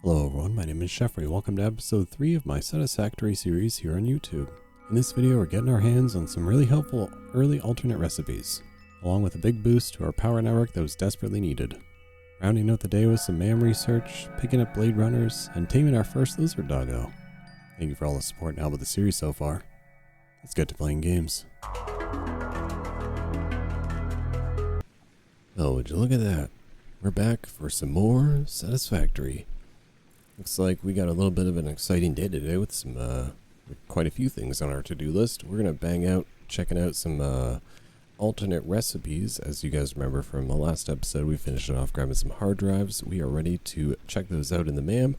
Hello everyone, my name is Jeffrey. Welcome to episode 3 of my Satisfactory series here on YouTube. In this video we're getting our hands on some really helpful early alternate recipes, along with a big boost to our power network that was desperately needed. Rounding out the day with some MAM research, picking up Blade Runners, and taming our first Lizard Doggo. Thank you for all the support and help with the series so far. Let's get to playing games. Oh, would you look at that? We're back for some more Satisfactory. Looks like we got a little bit of an exciting day today with some, with quite a few things on our to-do list. We're gonna bang out, checking out some, alternate recipes. As you guys remember from the last episode, we finished it off grabbing some hard drives. We are ready to check those out in the MAM.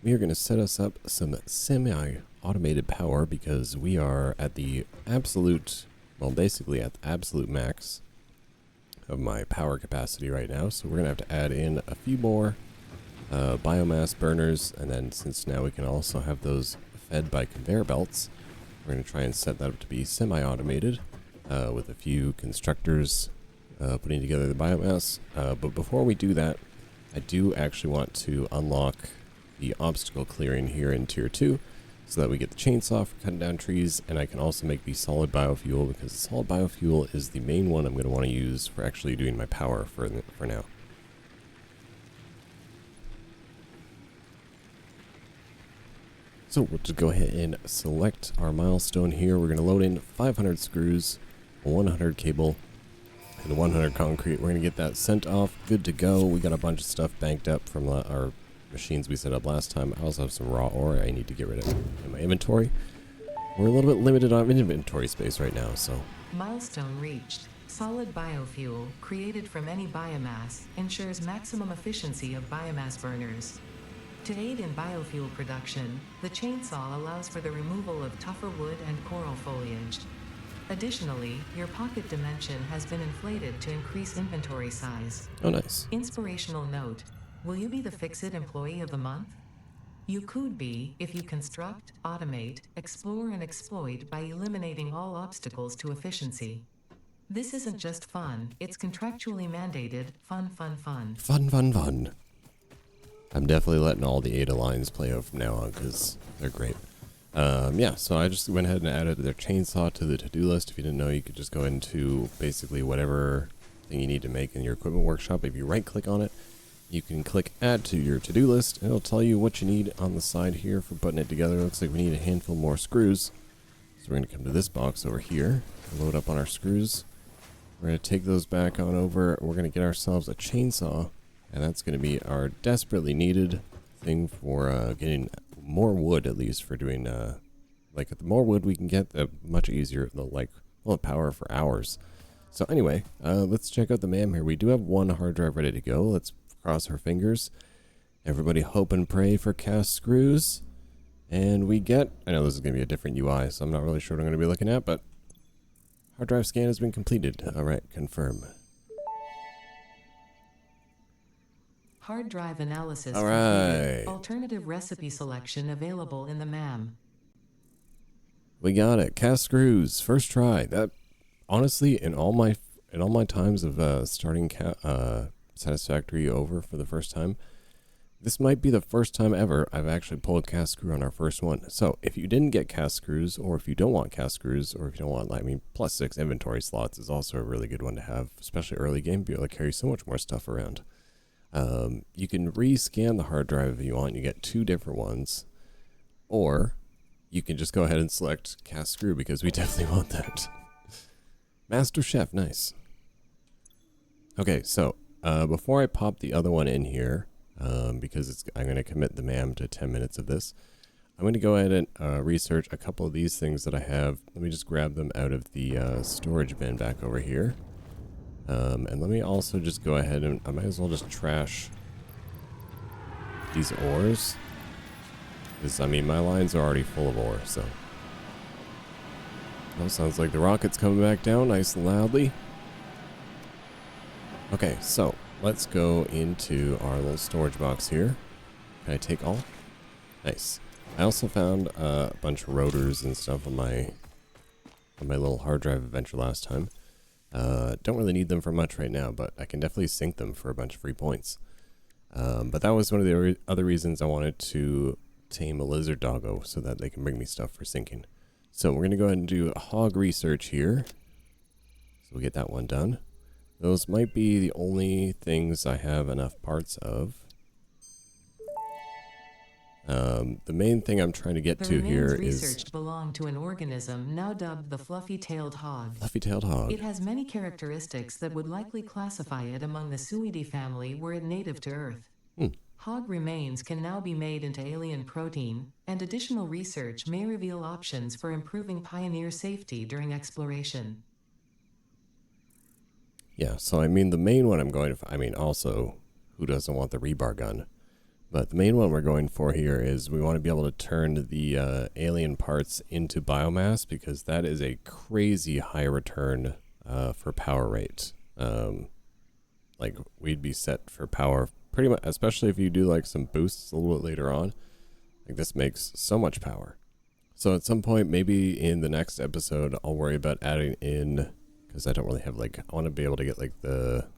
We are gonna set us up some semi-automated power because we are at the absolute, well, basically at the absolute max of my power capacity right now. So we're gonna have to add in a few more biomass burners, and then since now we can also have those fed by conveyor belts, we're going to try and set that up to be semi-automated with a few constructors putting together the biomass. But before we do that, I do actually want to unlock the obstacle clearing here in tier 2 so that we get the chainsaw for cutting down trees, and I can also make the solid biofuel because the solid biofuel is the main one I'm going to want to use for actually doing my power for now. So we'll just go ahead and select our milestone here. We're going to load in 500 screws, 100 cable, and 100 concrete. We're going to get that sent off, good to go. We got a bunch of stuff banked up from our machines we set up last time. I also have some raw ore I need to get rid of in my inventory. We're a little bit limited on inventory space right now, so. Milestone reached. Solid biofuel, created from any biomass, ensures maximum efficiency of biomass burners. To aid in biofuel production, the chainsaw allows for the removal of tougher wood and coral foliage. Additionally, your pocket dimension has been inflated to increase inventory size. Oh, nice. Inspirational note: will you be the Fix-It Employee of the Month? You could be if you construct, automate, explore and exploit by eliminating all obstacles to efficiency. This isn't just fun, it's contractually mandated fun, fun, fun. Fun, fun, fun. I'm definitely letting all the Ada lines play out from now on because they're great. Yeah, so I just went ahead and added their chainsaw to the to-do list. If you didn't know, you could just go into basically whatever thing you need to make in your equipment workshop. If you right-click on it, you can click Add to your to-do list, and it'll tell you what you need on the side here for putting it together. It looks like we need a handful more screws. So we're going to come to this box over here, load up on our screws. We're going to take those back on over. We're going to get ourselves a chainsaw. And that's going to be our desperately needed thing for getting more wood, at least for doing, like, the more wood we can get, the much easier, the power for hours. So anyway, let's check out the MAM here. We do have one hard drive ready to go. Let's cross our fingers. Everybody hope and pray for cast screws. And we get, I know this is going to be a different UI, so I'm not really sure what I'm going to be looking at, but hard drive scan has been completed. All right, confirm. Hard drive analysis. All right. Alternative recipe selection available in the MAM. We got it. Cast screws. First try. That honestly, in all my times of starting Satisfactory over for the first time, this might be the first time ever I've actually pulled cast screw on our first one. So if you didn't get cast screws, or if you don't want cast screws, or if you don't want, +6 inventory slots is also a really good one to have, especially early game. Be able to carry so much more stuff around. You can rescan the hard drive if you want. You get 2 different ones, or you can just go ahead and select cast screw because we definitely want that. Master Chef, nice. Okay, so before I pop the other one in here, because I'm going to commit the MAM to 10 minutes of this, I'm going to go ahead and research a couple of these things that I have. Let me just grab them out of the storage bin back over here. And let me also just go ahead and I might as well just trash these ores. Because, my lines are already full of ore, so. Oh, sounds like the rocket's coming back down nice and loudly. Okay, so let's go into our little storage box here. Can I take all? Nice. I also found a bunch of rotors and stuff on my little hard drive adventure last time. Don't really need them for much right now, but I can definitely sync them for a bunch of free points. But that was one of the other reasons I wanted to tame a lizard doggo, so that they can bring me stuff for sinking. So we're going to go ahead and do a hog research here. So we'll get that one done. Those might be the only things I have enough parts of. The main thing I'm trying to get to here is... researched belong to an organism now dubbed the fluffy-tailed hog. Fluffy-tailed hog. It has many characteristics that would likely classify it among the Suidae family were it native to Earth. Hog remains can now be made into alien protein, and additional research may reveal options for improving pioneer safety during exploration. Yeah, so I mean, the main one I'm going to... I mean, also, who doesn't want the rebar gun? But the main one we're going for here is we want to be able to turn the alien parts into biomass, because that is a crazy high return for power rate. Like, we'd be set for power pretty much, especially if you do like some boosts a little bit later on. Like, this makes so much power. So at some point, maybe in the next episode, I'll worry about adding in, because I don't really have, like, I want to be able to get like the...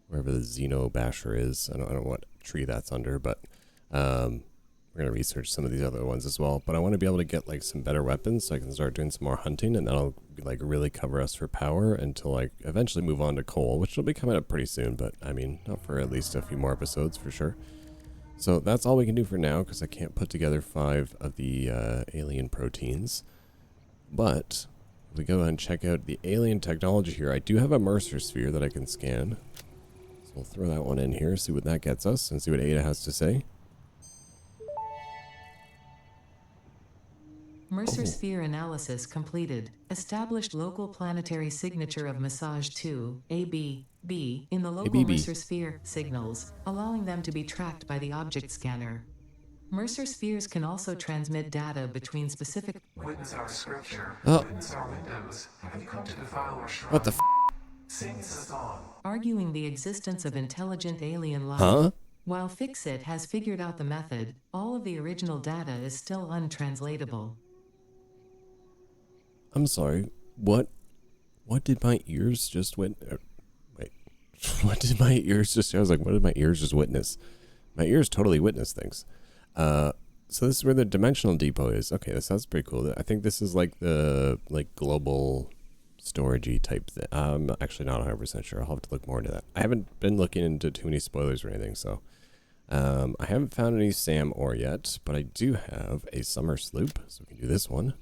wherever the Xeno Basher is. I don't know what tree that's under, but we're going to research some of these other ones as well. But I want to be able to get like some better weapons so I can start doing some more hunting, and that'll like really cover us for power until like eventually move on to coal, which will be coming up pretty soon, but I mean, not for at least a few more episodes for sure. So that's all we can do for now, because I can't put together 5 of the alien proteins. But if we go ahead and check out the alien technology here, I do have a Mercer sphere that I can scan. We'll throw that one in here, see what that gets us, and see what Ada has to say. Mercer sphere analysis completed. Established local planetary signature of massage 2, ABB, in the local ABB. Mercer sphere signals, allowing them to be tracked by the object scanner. Mercer spheres can also transmit data between specific... Witness our scripture. Oh. Witness our windows. Have you come to defile our shrine? What the f? Sing us a song. arguing the existence of intelligent alien life. Huh? While Fixit has figured out the method, all of the original data is still untranslatable. I'm sorry. What did my ears just wait? What did my ears just... I was like, what did my ears just witness? My ears totally witness things. So this is where the dimensional depot is. Okay, this sounds pretty cool. I think this is like the global storagey type thing. I'm actually not 100% sure. I'll have to look more into that. I haven't been looking into too many spoilers or anything, so I haven't found any SAM ore yet, but I do have a summer sloop, so we can do this one.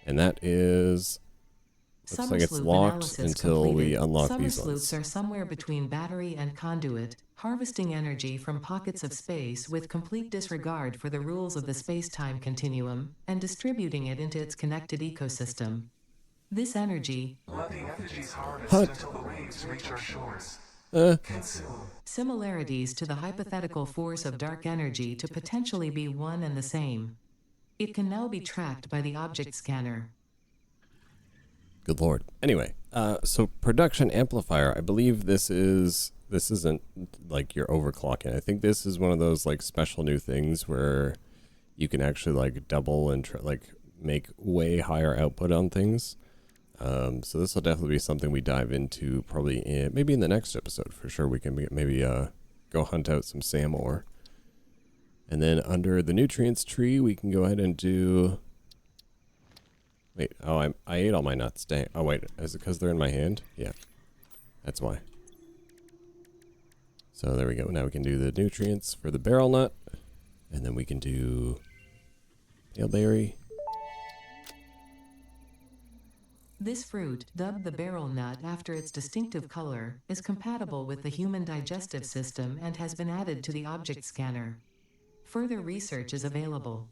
And that is... looks like it's locked until we unlock these ones. Summer sloops are somewhere between battery and conduit, harvesting energy from pockets of space with complete disregard for the rules of the space-time continuum, and distributing it into its connected ecosystem. This energy, Let the effigies harvest until the waves reach our shores. Consume. similarities to the hypothetical force of dark energy to potentially be one and the same. It can now be tracked by the object scanner. Good lord. Anyway, so production amplifier, I believe this isn't like your overclocking. I think this is one of those like special new things where you can actually like double and make way higher output on things. So this will definitely be something we dive into probably maybe in the next episode for sure. We can maybe go hunt out some SAM ore. And then under the nutrients tree, we can go ahead and do... Wait, oh, I ate all my nuts. Dang. Oh, wait, is it because they're in my hand? Yeah, that's why. So there we go. Now we can do the nutrients for the barrel nut. And then we can do tailberry. This fruit, dubbed the barrel nut after its distinctive color, is compatible with the human digestive system and has been added to the object scanner. Further research is available.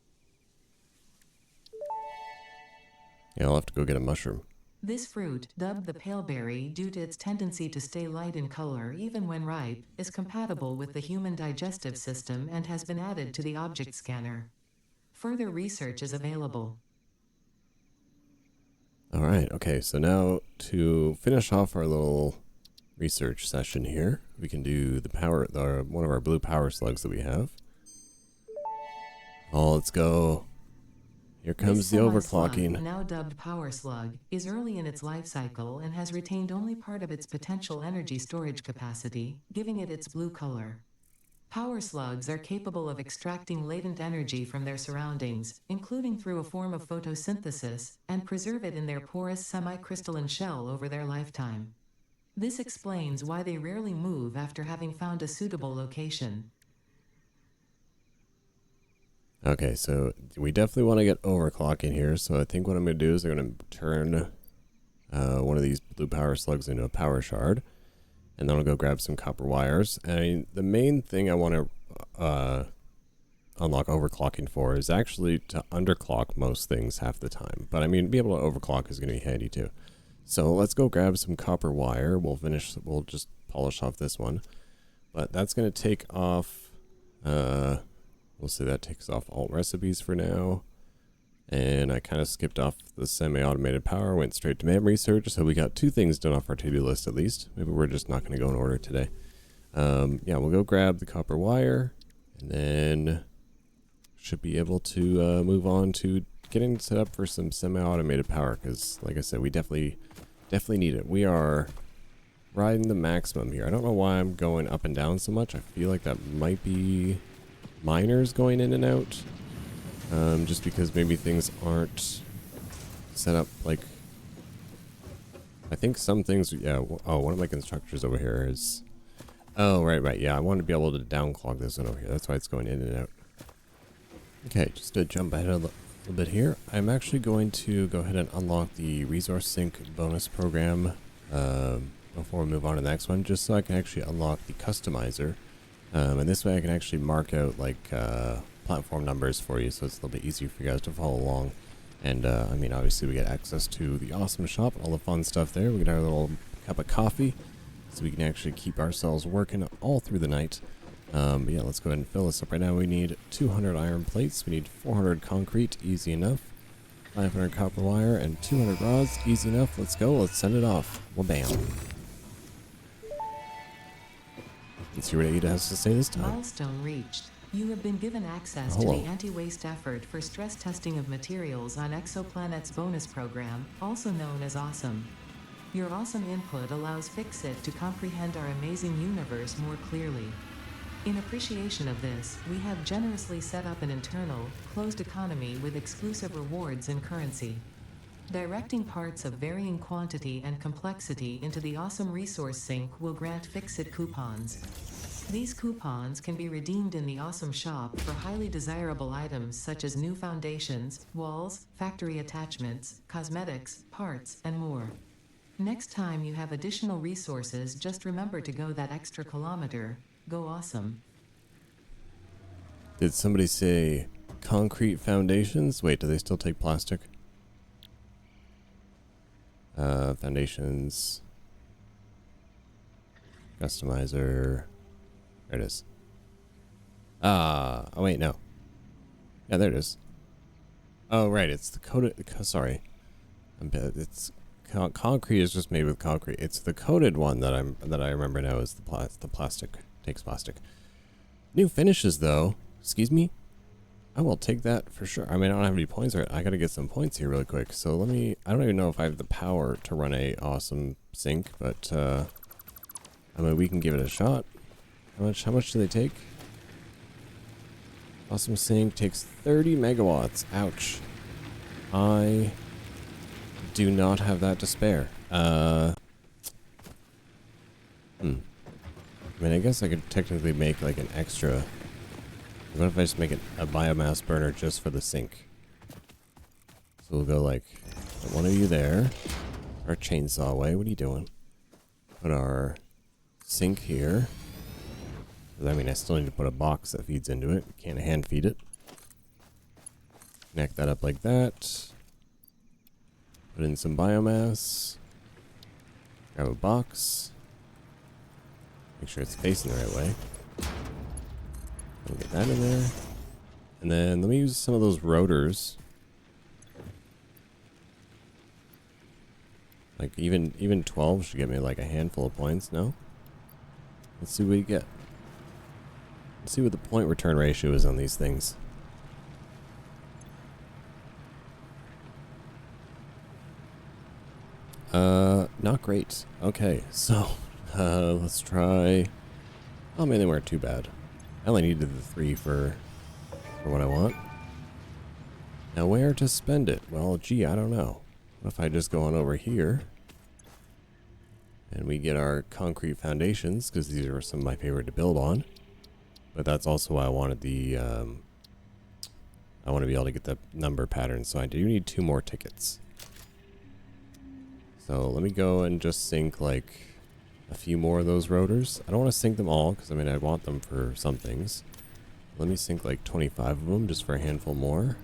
Yeah, I'll have to go get a mushroom. This fruit, dubbed the paleberry due to its tendency to stay light in color even when ripe, is compatible with the human digestive system and has been added to the object scanner. Further research is available. All right, okay, so now to finish off our little research session here, we can do the one of our blue power slugs that we have. Oh, let's go. Here comes the This semi-slug, overclocking. now dubbed Power Slug, is early in its life cycle and has retained only part of its potential energy storage capacity, giving it its blue color. Power slugs are capable of extracting latent energy from their surroundings, including through a form of photosynthesis, and preserve it in their porous semi-crystalline shell over their lifetime. This explains why they rarely move after having found a suitable location. Okay, so we definitely want to get overclocking here. So I think what I'm going to do is I'm going to turn one of these blue power slugs into a power shard. And then I'll go grab some copper wires. And I mean, the main thing I want to unlock overclocking for is actually to underclock most things half the time. But I mean, be able to overclock is going to be handy too. So let's go grab some copper wire. We'll just polish off this one. But that's going to take off, we'll say that takes off alt recipes for now. And I kind of skipped off the semi-automated power, went straight to memory search. So we got 2 things done off our to-do list at least. Maybe we're just not going to go in order today. Yeah, we'll go grab the copper wire, and then should be able to move on to getting set up for some semi-automated power. Because, like I said, we definitely need it. We are riding the maximum here. I don't know why I'm going up and down so much. I feel like that might be miners going in and out. Just because maybe things aren't set up like... I think some things... Yeah, oh, one of my constructors over here is... Oh, right, yeah, I want to be able to downclog this one over here. That's why it's going in and out. Okay, just to jump ahead a little bit here, I'm actually going to go ahead and unlock the resource sync bonus program before we move on to the next one, just so I can actually unlock the customizer. And this way I can actually mark out, like... platform numbers for you, so it's a little bit easier for you guys to follow along. And I mean, obviously we get access to the awesome shop, all the fun stuff there. We get our little cup of coffee, so we can actually keep ourselves working all through the night. But yeah, let's go ahead and fill this up. Right now we need 200 iron plates, we need 400 concrete, easy enough, 500 copper wire, and 200 rods, easy enough. Let's go, let's send it off. Well, bam. Let's see what Ada has to say this time. Milestone reached. You have been given access to the anti-waste effort for stress testing of materials on Exoplanet's bonus program, also known as Awesome. Your awesome input allows Fixit to comprehend our amazing universe more clearly. In appreciation of this, we have generously set up an internal, closed economy with exclusive rewards and currency. Directing parts of varying quantity and complexity into the Awesome Resource Sink will grant Fixit coupons. These coupons can be redeemed in the Awesome Shop for highly desirable items such as new foundations, walls, factory attachments, cosmetics, parts, and more. Next time you have additional resources, just remember to go that extra kilometer. Go awesome. Did somebody say concrete foundations? Wait, do they still take plastic? Foundations. Customizer. There it is. Oh wait, no. Yeah, there it is. Oh, right, it's the coated... Sorry. It's... Concrete is just made with concrete. It's the coated one that I remember now is the plastic. Takes plastic. New finishes, though. Excuse me? I will take that for sure. I mean, I don't have any points right. I gotta get some points here really quick. So let me... I don't even know if I have the power to run a awesome sink, but I mean, we can give it a shot. How much do they take? Awesome sink takes 30 megawatts. Ouch. I do not have that to spare. I mean, I guess I could technically make like an extra. What if I just make it a biomass burner just for the sink? So we'll go like, put one of you there. Our chainsaw away. What are you doing? Put our sink here. I mean, I still need to put a box that feeds into it. Can't hand feed it. Connect that up like that. Put in some biomass. Grab a box. Make sure it's facing the right way. We'll get that in there. And then let me use some of those rotors. Like even 12 should get me like a handful of points, no? Let's see what we get. Let's see what the point return ratio is on these things. not great. Okay, so let's try. Oh man, they weren't too bad. I only needed the 3 for what I want. Now where to spend it? Well, gee, I don't know. What if I just go on over here and we get our concrete foundations, because these are some of my favorite to build on. But that's also why I wanted the I want to be able to get the number pattern, so I do need 2 more tickets. So let me go and just sink like a few more of those rotors. I don't want to sink them all, because I mean I want them for some things. Let me sink like 25 of them just for a handful more.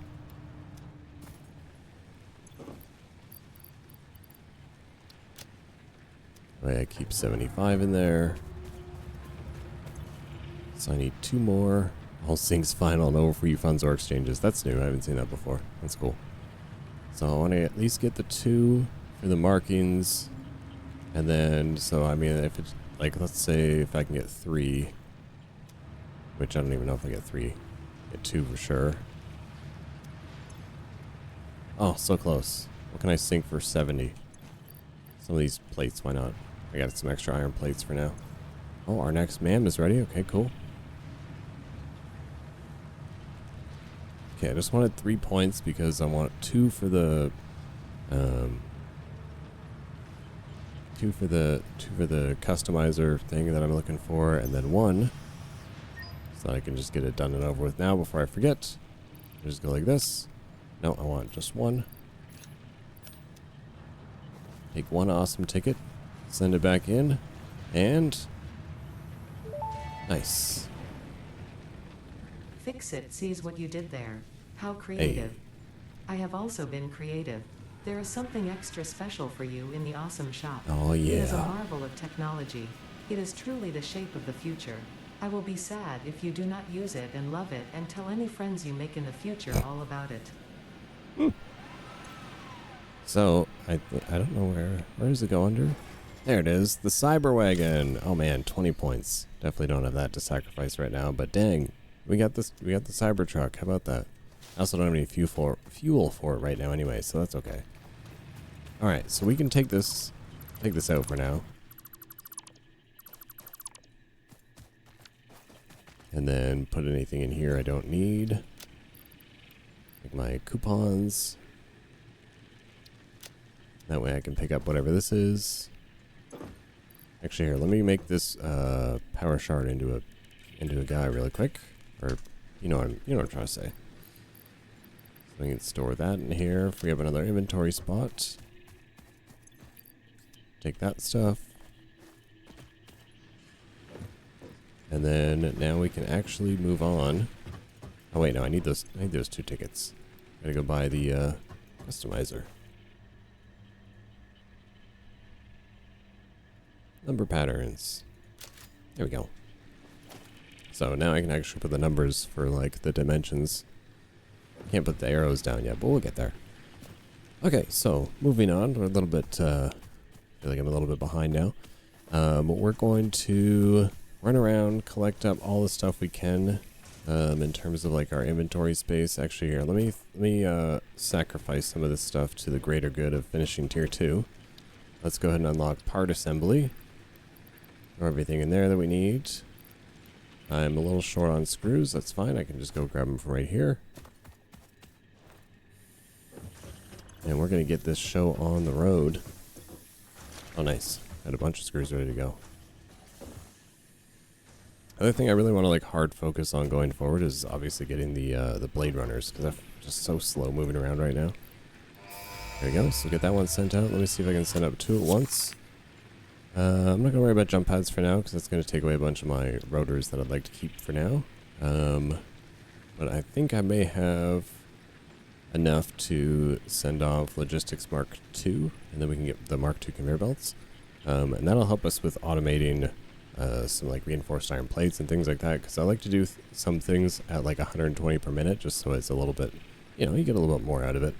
I keep 75 in there. So I need 2 more. All sinks final, no free funds or exchanges. That's new. I haven't seen that before. That's cool. So I want to at least get the 2 for the markings. And then, so I mean, if it's like, let's say if I can get 3, which I don't even know if I get 3, get 2 for sure. Oh, so close. What can I sink for 70? Some of these plates, why not? I got some extra iron plates for now. Oh, our next man is ready. Okay, cool. Okay, I just wanted 3 points because I want 2 for the 2 for the customizer thing that I'm looking for, and then 1 so I can just get it done and over with now before I forget. Just go like this. No, I want just 1. Take 1 awesome ticket, send it back in, and nice. Fixit sees what you did there. How creative. Hey. I have also been creative. There is something extra special for you in the awesome shop. Oh It is a yeah. marvel of technology. It is truly the shape of the future. I will be sad if you do not use it and love it, and tell any friends you make in the future all about it. So I don't know where does it go under? There it is, the cyber wagon. Oh man, 20 points. Definitely don't have that to sacrifice right now, but dang, we got this. We got the cyber truck. How about that? I also don't have any fuel for it right now anyway, so that's okay. All right, so we can take this out for now, and then put anything in here I don't need, like my coupons. That way I can pick up whatever this is. Actually, here, let me make this power shard into a guy really quick, or you know what I'm trying to say. So we can store that in here. Free up another inventory spot. Take that stuff, and then now we can actually move on. Oh wait, no, I need those 2 tickets. Gotta go buy the customizer. Number patterns. There we go. So now I can actually put the numbers for like the dimensions. Can't put the arrows down yet, but we'll get there. Okay, so moving on. We're a little bit, I feel like I'm a little bit behind now. We're going to run around, collect up all the stuff we can in terms of like our inventory space. Actually, here, let me sacrifice some of this stuff to the greater good of finishing tier 2. Let's go ahead and unlock part assembly. Throw everything in there that we need. I'm a little short on screws. That's fine. I can just go grab them from right here. And we're going to get this show on the road. Oh, nice. Had a bunch of screws ready to go. Other thing I really want to like hard focus on going forward is obviously getting the blade runners, because I'm just so slow moving around right now. There we go. So get that one sent out. Let me see if I can send up 2 at once. I'm not going to worry about jump pads for now, because that's going to take away a bunch of my rotors that I'd like to keep for now. But I think I may have enough to send off Logistics Mark II, and then we can get the Mark II conveyor belts. And that'll help us with automating some like reinforced iron plates and things like that, because I like to do some things at like 120 per minute, just so it's a little bit, you get a little bit more out of it.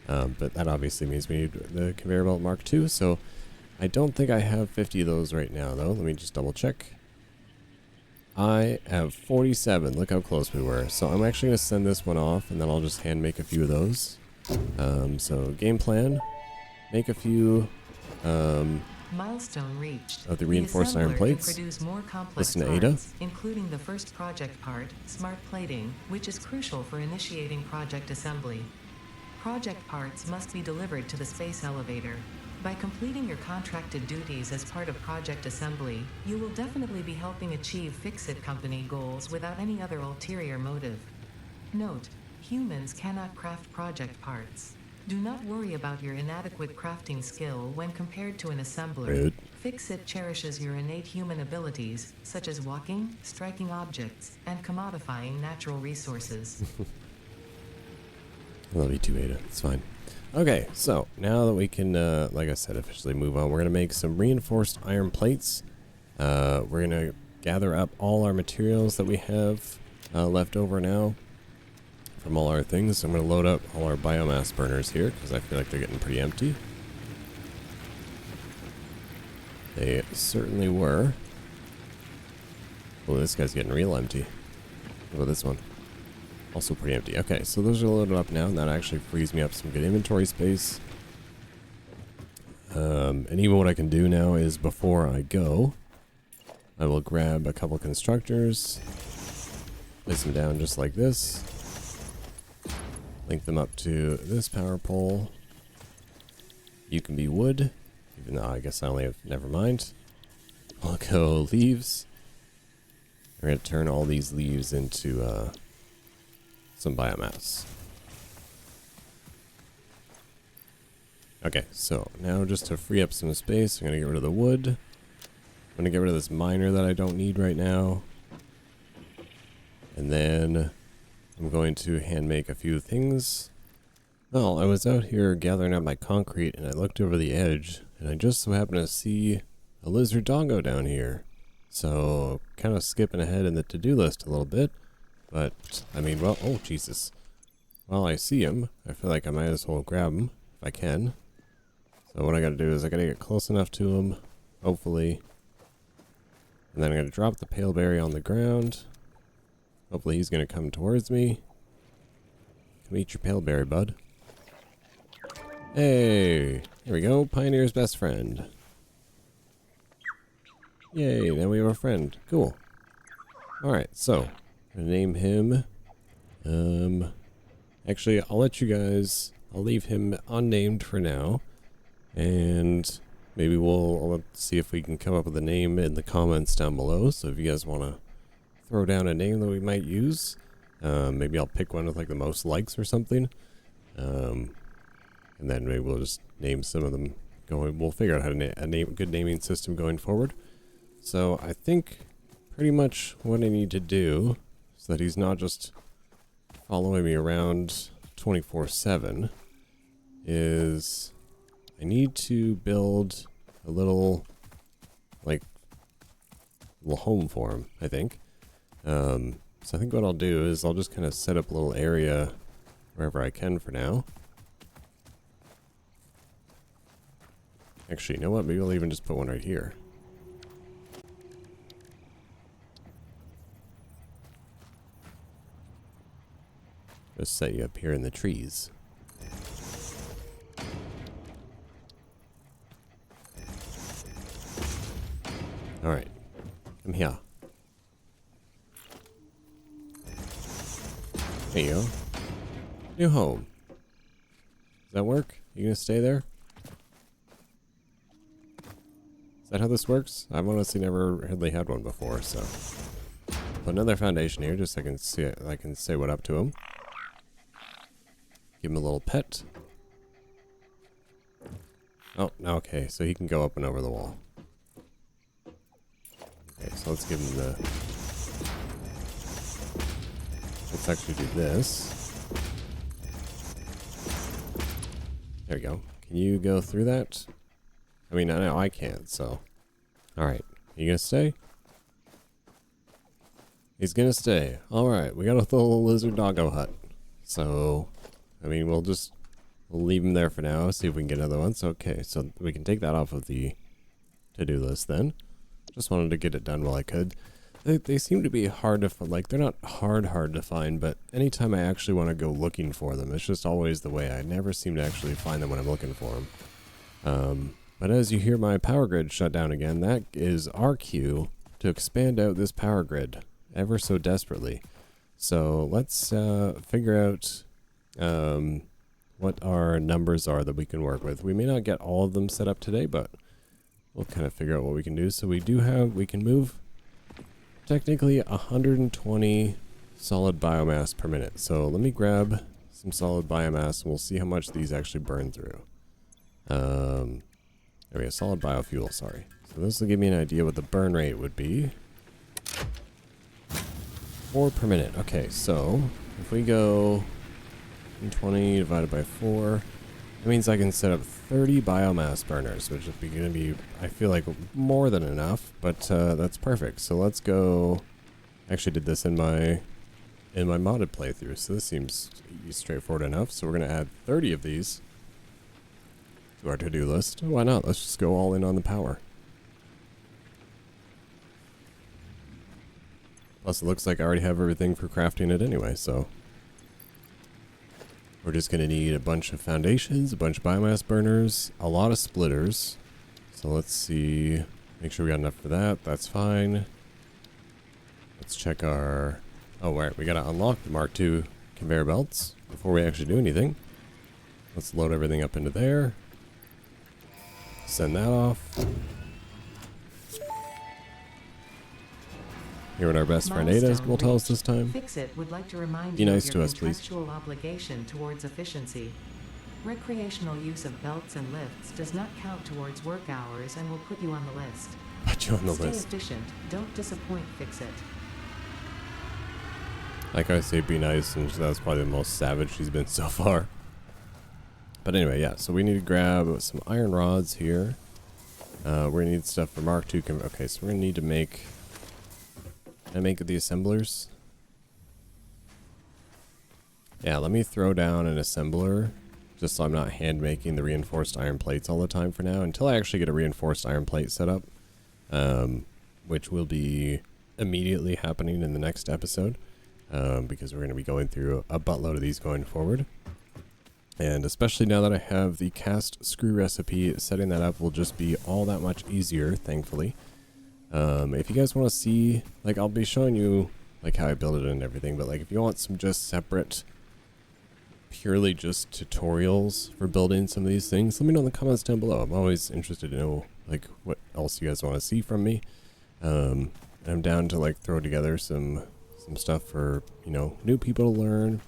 But that obviously means we need the conveyor belt Mark II, so I don't think I have 50 of those right now, though. Let me just double check. I have 47. Look how close we were. So I'm actually going to send this one off, and then I'll just hand make a few of those. So game plan, make a few, Milestone reached. of the reinforced iron assembler plates. can produce more complex Listen to Ada. parts, including the first project part, smart plating, which is crucial for initiating project assembly. Project parts must be delivered to the space elevator. By completing your contracted duties as part of project assembly, you will definitely be helping achieve Fix-It Company goals without any other ulterior motive. Note: humans cannot craft project parts. Do not worry about your inadequate crafting skill when compared to an assembler. Rude. Fix-It cherishes your innate human abilities, such as walking, striking objects, and commodifying natural resources. I love you too, Ada. It's fine. Okay, so now that we can, like I said, officially move on, we're going to make some reinforced iron plates. We're going to gather up all our materials that we have left over now from all our things. I'm going to load up all our biomass burners here because I feel like they're getting pretty empty. They certainly were. Oh, this guy's getting real empty. What about this one? Also pretty empty. Okay, so those are loaded up now, and that actually frees me up some good inventory space. And even what I can do now is, before I go, I will grab a couple constructors, place them down just like this, link them up to this power pole. You can be wood, even though I guess I only have, never mind. I'll go leaves. We're going to turn all these leaves into some biomass. Okay, so now just to free up some space, I'm going to get rid of the wood. I'm going to get rid of this miner that I don't need right now. And then I'm going to hand make a few things. Well, I was out here gathering up my concrete and I looked over the edge and I just so happened to see a lizard doggo down here. So, kind of skipping ahead in the to-do list a little bit. But, I mean, well, oh, Jesus. While I see him, I feel like I might as well grab him, if I can. So what I gotta do is I gotta get close enough to him, hopefully. And then I'm gonna drop the pale berry on the ground. Hopefully he's gonna come towards me. Come eat your pale berry, bud. Hey! Here we go, Pioneer's best friend. Yay, now we have a friend. Cool. Alright, so I'm gonna name him. Actually, I'll let you guys. I'll leave him unnamed for now, and maybe I'll see if we can come up with a name in the comments down below. So if you guys want to throw down a name that we might use, maybe I'll pick one with like the most likes or something, and then maybe we'll just name some of them. We'll figure out how to name a good naming system going forward. So I think pretty much what I need to do, so that he's not just following me around 24/7, is I need to build a little home for him, I think. So I think what I'll do is I'll just kind of set up a little area wherever I can for now. Actually, you know what? Maybe I'll even just put one right here. Just set you up here in the trees. Alright. Come here. There you go. New home. Does that work? You gonna stay there? Is that how this works? I've honestly never really had one before, so. Put another foundation here just so I can see it. I can say what up to him. Give him a little pet. Oh, okay, so he can go up and over the wall. Okay, so let's give him the... Let's actually do this. There we go. Can you go through that? I mean, I know I can't, so... Alright, you gonna stay? He's gonna stay. Alright, we got a little lizard doggo hut. So... I mean, we'll leave him there for now, see if we can get another one. So, okay, so we can take that off of the to-do list then. Just wanted to get it done while I could. They seem to be hard to find. Like, they're not hard to find, but anytime I actually want to go looking for them, it's just always the way. I never seem to actually find them when I'm looking for them. But as you hear my power grid shut down again, that is our cue to expand out this power grid ever so desperately. So let's figure out what our numbers are that we can work with. We may not get all of them set up today, but we'll kind of figure out what we can do. So we can move technically 120 solid biomass per minute. So let me grab some solid biomass and we'll see how much these actually burn through. There we go, solid biofuel, sorry. So this will give me an idea what the burn rate would be. 4 per minute. Okay, so if we go 20 divided by 4, that means I can set up 30 biomass burners, which is going to be, I feel like, more than enough, but that's perfect. So let's go. I actually did this in my modded playthrough, so this seems straightforward enough. So we're going to add 30 of these to our to-do list. Why not? Let's just go all in on the power. Plus, it looks like I already have everything for crafting it anyway, so we're just going to need a bunch of foundations, a bunch of biomass burners, a lot of splitters. So let's see, make sure we got enough for that. That's fine. Let's check our... Oh, right, we got to unlock the Mark II conveyor belts before we actually do anything. Let's load everything up into there. Send that off. Hear what our best friend Ada will tell us this time. Fix-It would like to remind Be you nice of to your us, please. contractual obligation towards efficiency. Recreational use of belts and lifts does not count towards work hours and will put you on the list. Put you on the Stay list. efficient. Don't disappoint. Fix-It. Like I say, be nice, and that's probably the most savage she's been so far. But anyway, yeah, so we need to grab some iron rods here. We're going to need stuff for Mark II. Okay, so we're going to need to make... Can I make the assemblers? Yeah, let me throw down an assembler, just so I'm not hand making the reinforced iron plates all the time for now, until I actually get a reinforced iron plate set up, which will be immediately happening in the next episode, because we're going to be going through a buttload of these going forward. And especially now that I have the cast screw recipe, setting that up will just be all that much easier, thankfully. If you guys want to see, like, I'll be showing you, like, how I build it and everything, but, like, if you want some just separate, purely just tutorials for building some of these things, let me know in the comments down below. I'm always interested to know, like, what else you guys want to see from me. I'm down to, like, throw together some stuff for, you know, new people to learn.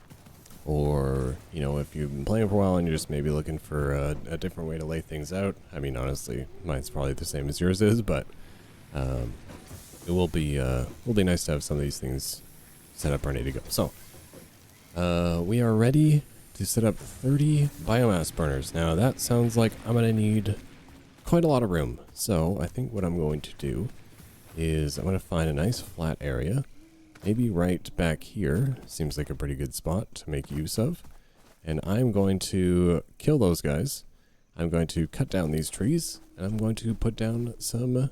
Or, you know, if you've been playing for a while and you're just maybe looking for a different way to lay things out. I mean, honestly, mine's probably the same as yours is, but it will be nice to have some of these things set up ready to go. So, we are ready to set up 30 biomass burners. Now, that sounds like I'm going to need quite a lot of room. So, I think what I'm going to do is I'm going to find a nice flat area. Maybe right back here seems like a pretty good spot to make use of. And I'm going to kill those guys. I'm going to cut down these trees. And I'm going to put down some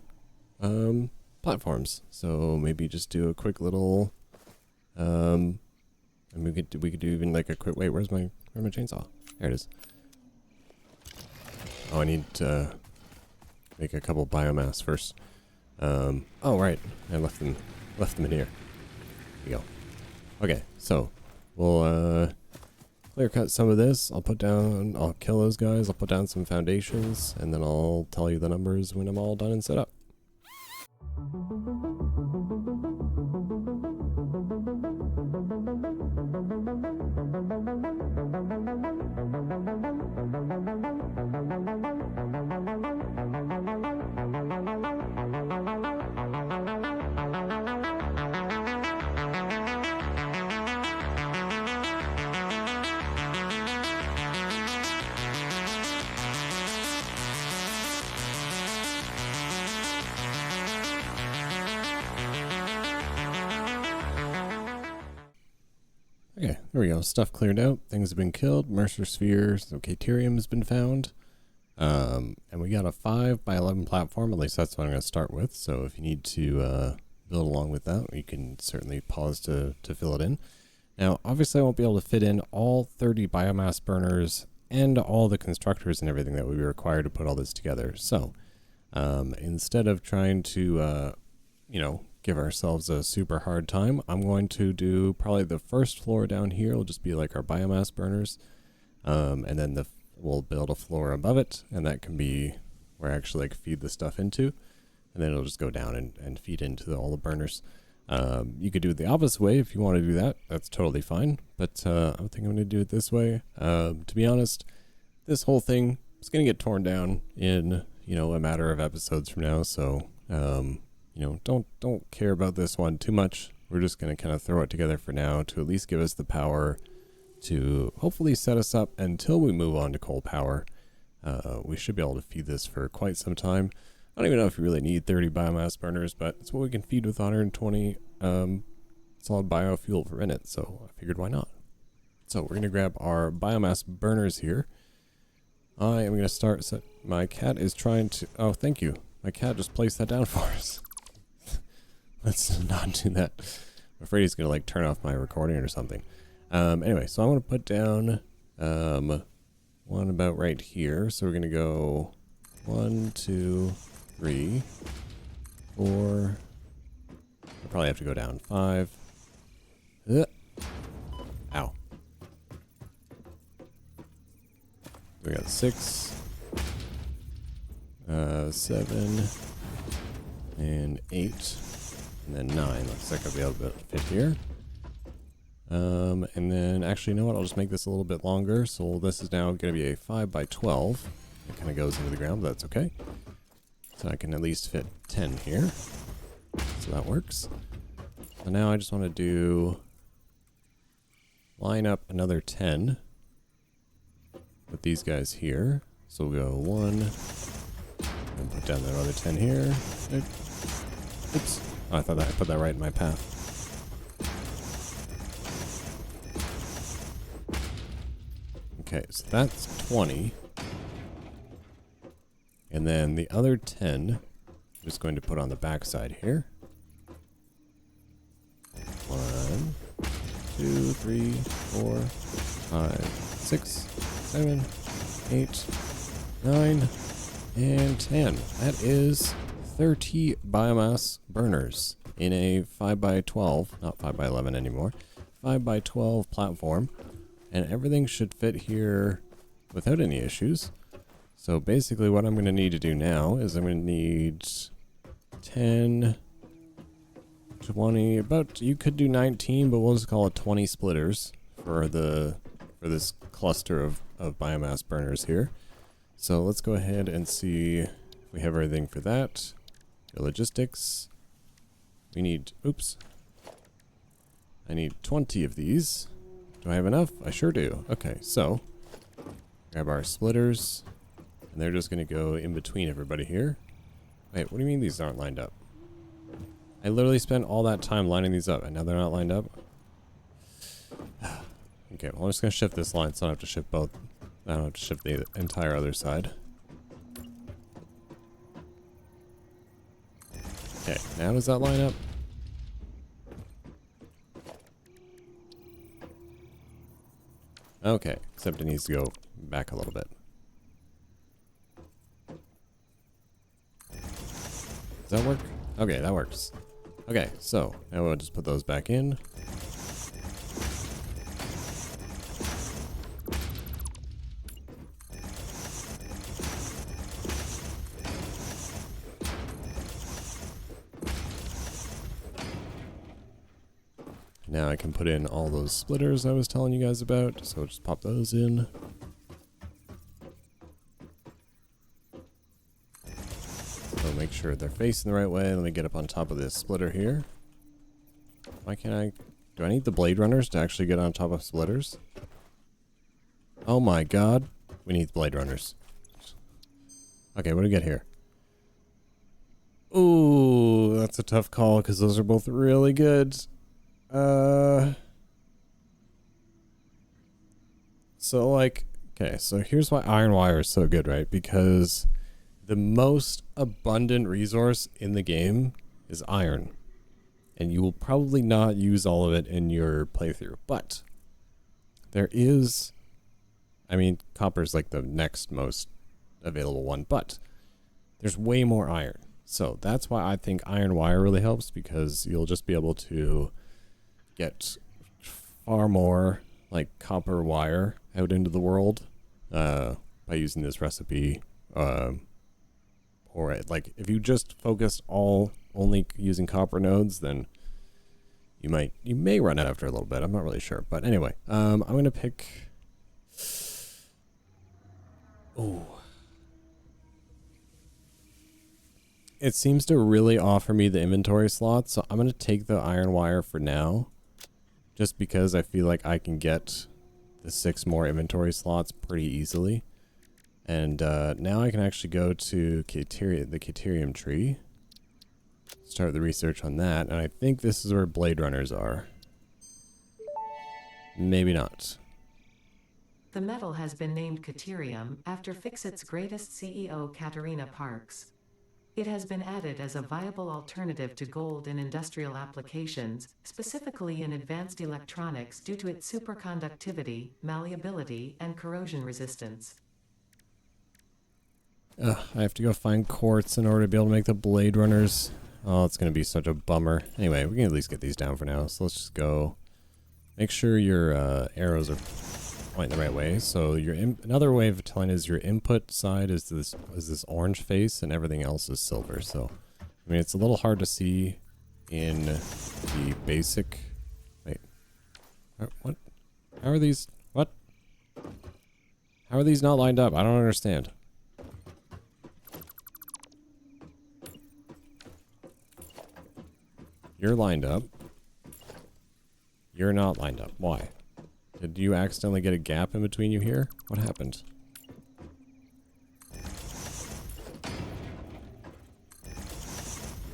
platforms. So maybe just do a quick little... and we could do even like a quick... Wait, where's my chainsaw? There it is. Oh, I need to make a couple biomass first. Oh, right. I left them in here. There we go. Okay, so we'll clear cut some of this. I'll kill those guys. I'll put down some foundations, and then I'll tell you the numbers when I'm all done and set up. Okay, there we go. Stuff cleared out. Things have been killed. Mercer sphere, so Caterium has been found. And we got a 5 by 11 platform. At least that's what I'm going to start with. So if you need to build along with that, you can certainly pause to fill it in. Now, obviously I won't be able to fit in all 30 biomass burners and all the constructors and everything that would be required to put all this together. So instead of trying to, give ourselves a super hard time, I'm going to do probably the first floor down here will just be like our biomass burners. And then we'll build a floor above it, and that can be where I actually like feed the stuff into. And then it'll just go down and feed into all the burners. You could do it the opposite way if you want to do that. That's totally fine. But I think I'm going to do it this way. To be honest, this whole thing is going to get torn down in, a matter of episodes from now. So, don't care about this one too much. We're just going to kind of throw it together for now to at least give us the power to hopefully set us up until we move on to coal power. We should be able to feed this for quite some time. I don't even know if you really need 30 biomass burners, but it's what we can feed with 120 solid biofuel per minute, so I figured why not. So we're going to grab our biomass burners here. I am going to start... my cat is trying to... Oh, thank you. My cat just placed that down for us. Let's not do that. I'm afraid he's going to turn off my recording or something. Anyway, so I'm going to put down one about right here. So we're going to go 1, 2, 3, 4. I probably have to go down 5. Ow. We got 6, 7, and 8, and then 9. Looks like I'll be able to fit here. And then actually, you know what? I'll just make this a little bit longer. So this is now going to be a 5 by 12. It kind of goes into the ground, but that's okay. So I can at least fit 10 here. So that works. So now I just want to line up another 10 with these guys here. So we'll go 1, and put down that other 10 here. Oops. Oh, I thought I put that right in my path. Okay, so that's 20. And then the other 10, I'm just going to put on the back side here. 1, 2, 3, 4, 5, 6, 7, 8, 9, and 10. That is 30 biomass burners in a 5 by 12, not 5 by 11 anymore, 5 by 12 platform. And everything should fit here without any issues. So basically what I'm going to need to do now is I'm going to need 10, 20, you could do 19, but we'll just call it 20 splitters for this cluster of biomass burners here. So let's go ahead and see if we have everything for that. Your logistics. We need, I need 20 of these. Do I have enough? I sure do. Okay, so grab our splitters, and they're just going to go in between everybody here. Wait, what do you mean these aren't lined up? I literally spent all that time lining these up, and now they're not lined up? Okay, well, I'm just going to shift this line so I don't have to shift both. I don't have to shift the entire other side. Okay, now does that line up? Okay, except it needs to go back a little bit. Does that work? Okay, that works. Okay, so now we'll just put those back in. Now I can put in all those splitters I was telling you guys about, so just pop those in. So make sure they're facing the right way. Let me get up on top of this splitter here. Why can't I... Do I need the blade runners to actually get on top of splitters? Oh my god. We need blade runners. Okay, what do we get here? Ooh, that's a tough call because those are both really good. So like, okay, so here's why iron wire is so good, right? Because the most abundant resource in the game is iron. And you will probably not use all of it in your playthrough. But there is I mean, copper's like the next most available one, but there's way more iron. So that's why I think iron wire really helps, because you'll just be able to get far more like copper wire out into the world by using this recipe. Or like if you just focused only using copper nodes, then you may run out after a little bit. I'm not really sure, but anyway, I'm gonna pick. Oh, it seems to really offer me the inventory slots, so I'm gonna take the iron wire for now, just because I feel like I can get the 6 more inventory slots pretty easily. And now I can actually go to the Caterium tree, start the research on that, and I think this is where Blade Runners are. Maybe not. The metal has been named Caterium after Fixit's greatest CEO Katerina Parks. It has been added as a viable alternative to gold in industrial applications, specifically in advanced electronics due to its superconductivity, malleability, and corrosion resistance. I have to go find quartz in order to be able to make the Blade Runners. Oh, it's going to be such a bummer. Anyway, we can at least get these down for now. So let's just go. Make sure your arrows are pointing the right way. So another way of telling is your input side is this orange face, and everything else is silver. So, I mean, it's a little hard to see in the basic. Wait, what? How are these? What? How are these not lined up? I don't understand. You're lined up. You're not lined up. Why? Did you accidentally get a gap in between you here? What happened?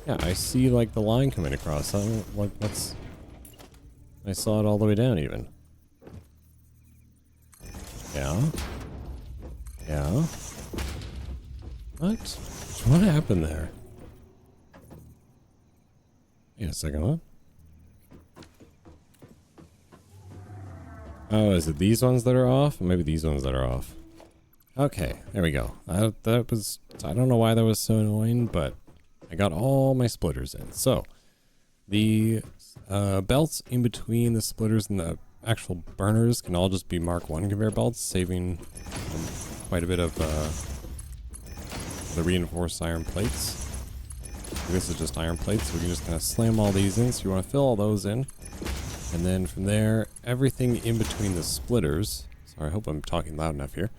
Yeah, I see like the line coming across. I don't like what's. I saw it all the way down even. Yeah. Yeah. What? What happened there? Wait a second, what? Oh, is it these ones that are off? Maybe these ones that are off. Okay, there we go. That was... I don't know why that was so annoying, but I got all my splitters in. So, the belts in between the splitters and the actual burners can all just be Mark 1 conveyor belts, saving quite a bit of the reinforced iron plates. This is just iron plates, so we can just kind of slam all these in. So you want to fill all those in. And then from there, everything in between the splitters, sorry, I hope I'm talking loud enough here.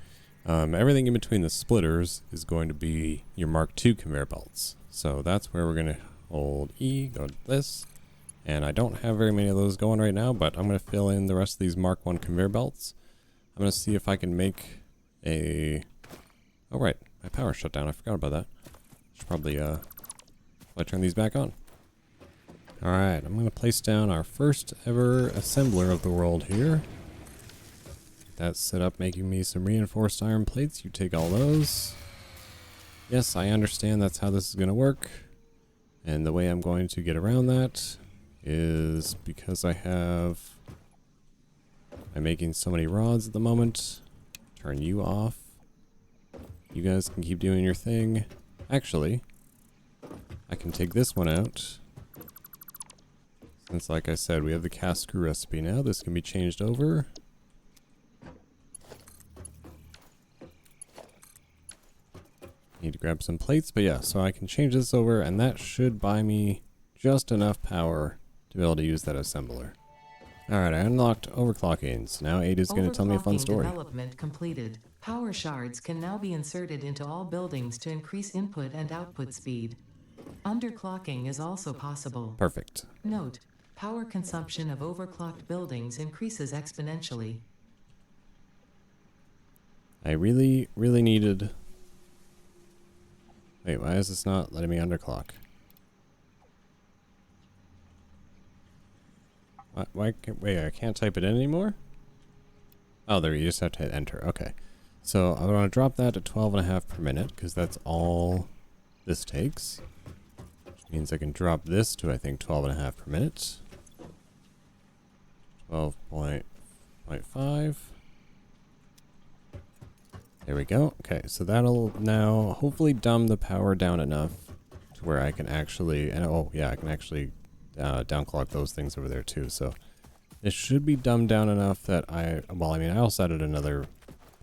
Everything in between the splitters is going to be your Mark II conveyor belts. So that's where we're going to hold E, go to this. And I don't have very many of those going right now, but I'm going to fill in the rest of these Mark I conveyor belts. I'm going to see if I can make a... Oh, right, my power shut down. I forgot about that. Should probably turn these back on. Alright, I'm going to place down our first ever assembler of the world here. That's set up, making me some reinforced iron plates. You take all those. Yes, I understand that's how this is going to work. And the way I'm going to get around that is because I'm making so many rods at the moment. Turn you off. You guys can keep doing your thing. Actually, I can take this one out. Since, like I said, we have the cast screw recipe now, this can be changed over. Need to grab some plates, but yeah, so I can change this over, and that should buy me just enough power to be able to use that assembler. Alright, I unlocked overclocking, so now Ada's going to tell me a fun story. Development completed. Power shards can now be inserted into all buildings to increase input and output speed. Underclocking is also possible. Perfect. Note: power consumption of overclocked buildings increases exponentially. I really needed... Wait, why is this not letting me underclock? Wait, I can't type it in anymore? Oh, there, you just have to hit enter. Okay. So I'm going to drop that to 12.5 per minute, because that's all this takes. Which means I can drop this to, I think, 12.5 per minute. 12.5. There we go. Okay, so that'll now hopefully dumb the power down enough to where I can actually, and oh yeah, I can actually downclock those things over there too. So this should be dumbed down enough that I also added another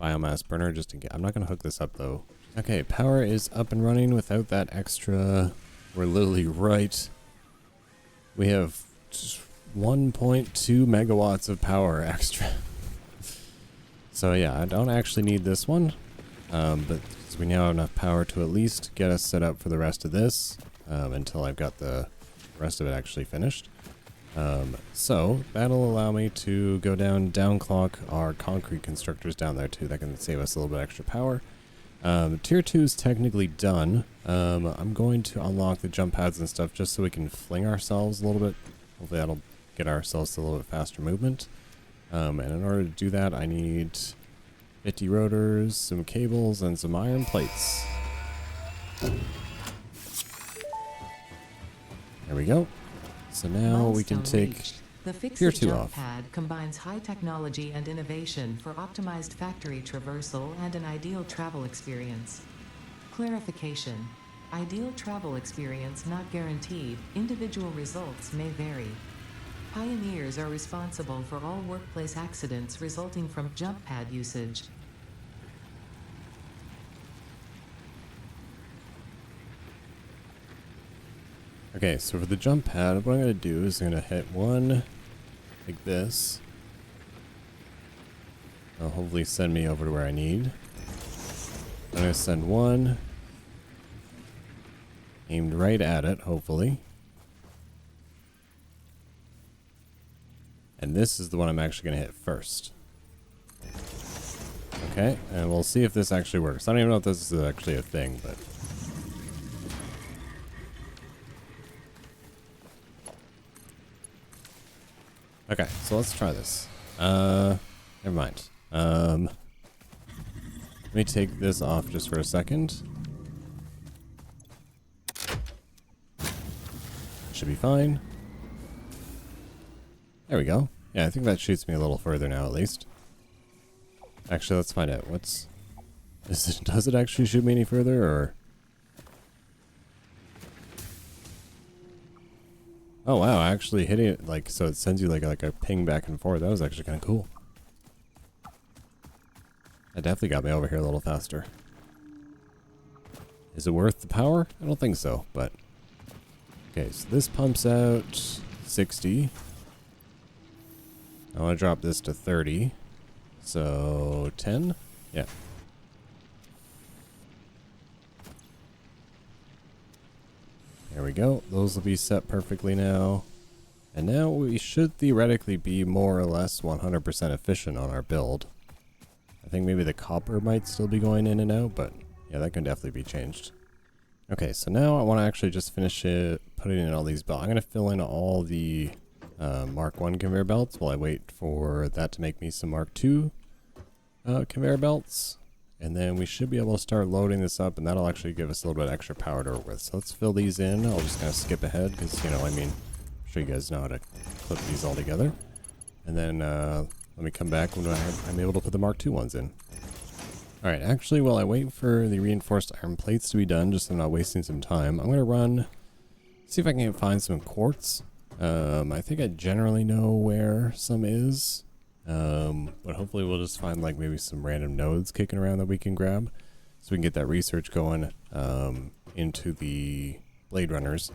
biomass burner just to get, I'm not going to hook this up though. Okay, power is up and running without that extra, we're literally right. We have 1.2 megawatts of power extra. So yeah, I don't actually need this one, but we now have enough power to at least get us set up for the rest of this until I've got the rest of it actually finished. So that'll allow me to go downclock our concrete constructors down there too. That can save us a little bit extra power. Tier 2 is technically done. I'm going to unlock the jump pads and stuff just so we can fling ourselves a little bit. Hopefully that'll get ourselves to a little bit faster movement. And in order to do that, I need 50 rotors, some cables, and some iron plates. There we go. So now we can take the Tier 2 jump off. pad combines high technology and innovation for optimized factory traversal and an ideal travel experience. Clarification. Ideal travel experience not guaranteed. Individual results may vary. Pioneers are responsible for all workplace accidents resulting from jump pad usage. Okay, so for the jump pad, what I'm going to do is I'm going to hit one like this. That'll hopefully send me over to where I need. I'm going to send one aimed right at it, hopefully. And this is the one I'm actually going to hit first. Okay, and we'll see if this actually works. I don't even know if this is actually a thing, but... Okay, so let's try this. Never mind. Let me take this off just for a second. Should be fine. There we go. Yeah, I think that shoots me a little further now, at least. Actually, let's find out. Does it actually shoot me any further, or? Oh wow, actually hitting it, like, so it sends you like a ping back and forth. That was actually kind of cool. That definitely got me over here a little faster. Is it worth the power? I don't think so, but... Okay, so this pumps out 60. I want to drop this to 30. So 10? Yeah. There we go. Those will be set perfectly now. And now we should theoretically be more or less 100% efficient on our build. I think maybe the copper might still be going in and out, but yeah, that can definitely be changed. Okay, so now I want to actually just finish it, putting in all these belts. I'm going to fill in all the Mark 1 conveyor belts while I wait for that to make me some Mark 2 conveyor belts. And then we should be able to start loading this up, and that'll actually give us a little bit extra power to work with. So let's fill these in. I'll just kind of skip ahead because, you know, I mean, I'm sure you guys know how to clip these all together. And then let me come back when I'm able to put the Mark 2 ones in. Alright, actually, while I wait for the reinforced iron plates to be done, just so I'm not wasting some time, I'm going to see if I can find some quartz. I think I generally know where some is. But hopefully we'll just find like maybe some random nodes kicking around that we can grab, so we can get that research going into the Blade Runners.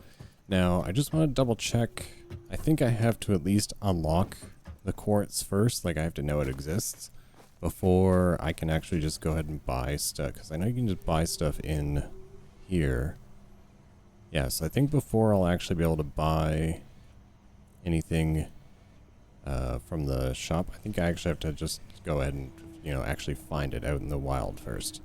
Now, I just want to double check. I think I have to at least unlock the quartz first, like I have to know it exists, before I can actually just go ahead and buy stuff, because I know you can just buy stuff in here. Yes, I think before I'll actually be able to buy anything from the shop, I think I actually have to just go ahead and, you know, actually find it out in the wild first.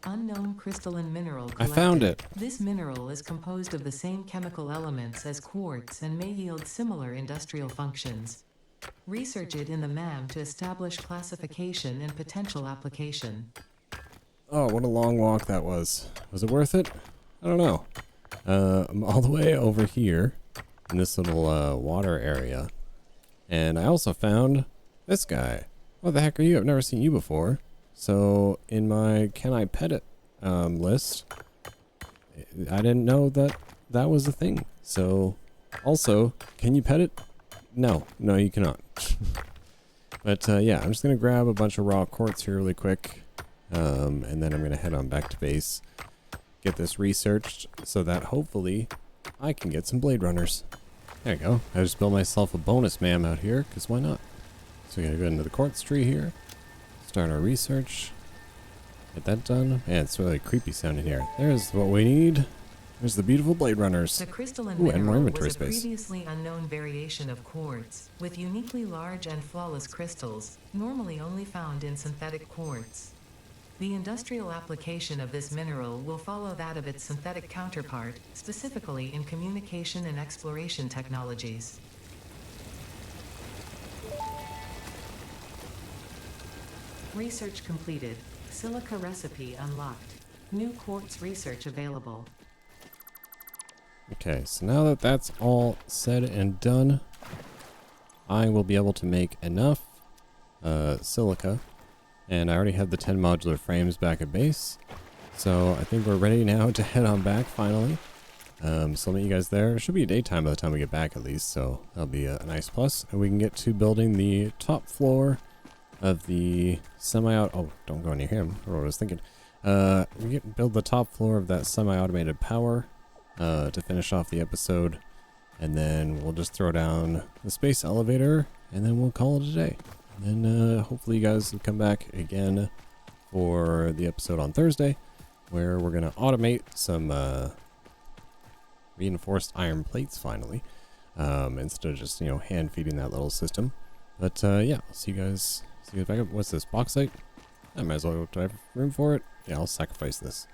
Unknown crystalline mineral collected. I found it! This mineral is composed of the same chemical elements as quartz and may yield similar industrial functions. Research it in the MAM to establish classification and potential application. Oh, what a long walk that was. Was it worth it? I don't know. I'm all the way over here in this little water area. And I also found this guy. What the heck are you? I've never seen you before. So in my can I pet it list, I didn't know that that was a thing. So also, can you pet it? No, you cannot. But yeah, I'm just going to grab a bunch of raw quartz here really quick. And then I'm going to head on back to base, get this researched so that hopefully I can get some blade runners. There you go. I just built myself a bonus mam out here, because why not? So we're going to go into the quartz tree here, start our research, get that done. Man, it's really creepy sounding here. There's what we need. There's the beautiful blade runners. The crystalline Ooh, and more mineral inventory was a space. previously unknown variation of quartz, with uniquely large and flawless crystals, normally only found in synthetic quartz. The industrial application of this mineral will follow that of its synthetic counterpart, specifically in communication and exploration technologies. Research completed. Silica recipe unlocked. New quartz research available. Okay, so now that that's all said and done, I will be able to make enough silica. And I already have the 10 modular frames back at base. So I think we're ready now to head on back finally. So I'll meet you guys there. It should be daytime by the time we get back at least, so that'll be a nice plus. And we can get to building the top floor of the semi-auto... Oh, don't go near him. Or what I was thinking. We get build the top floor of that semi-automated power to finish off the episode. And then we'll just throw down the space elevator, and then we'll call it a day. And then hopefully you guys will come back again for the episode on Thursday, where we're going to automate some reinforced iron plates finally, instead of just, hand feeding that little system. But yeah, I'll see you guys back up. What's this, bauxite? I might as well, do I have room for it? Yeah, I'll sacrifice this.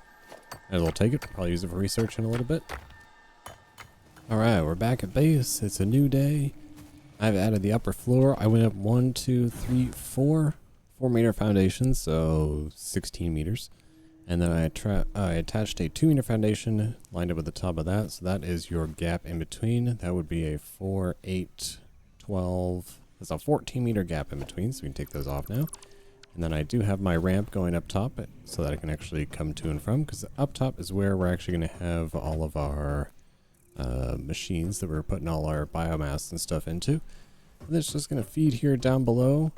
Might as well take it, probably use it for research in a little bit. Alright, we're back at base. It's a new day. I've added the upper floor. I went up 1, 2, 3, 4 4-meter foundations, so 16 meters. And then I attached a 2-meter foundation lined up at the top of that. So that is your gap in between. That would be a 4, 8, 12. That's a 14-meter gap in between, so we can take those off now. And then I do have my ramp going up top so that I can actually come to and from, because up top is where we're actually going to have all of our machines that we're putting all our biomass and stuff into. And it's just going to feed here down below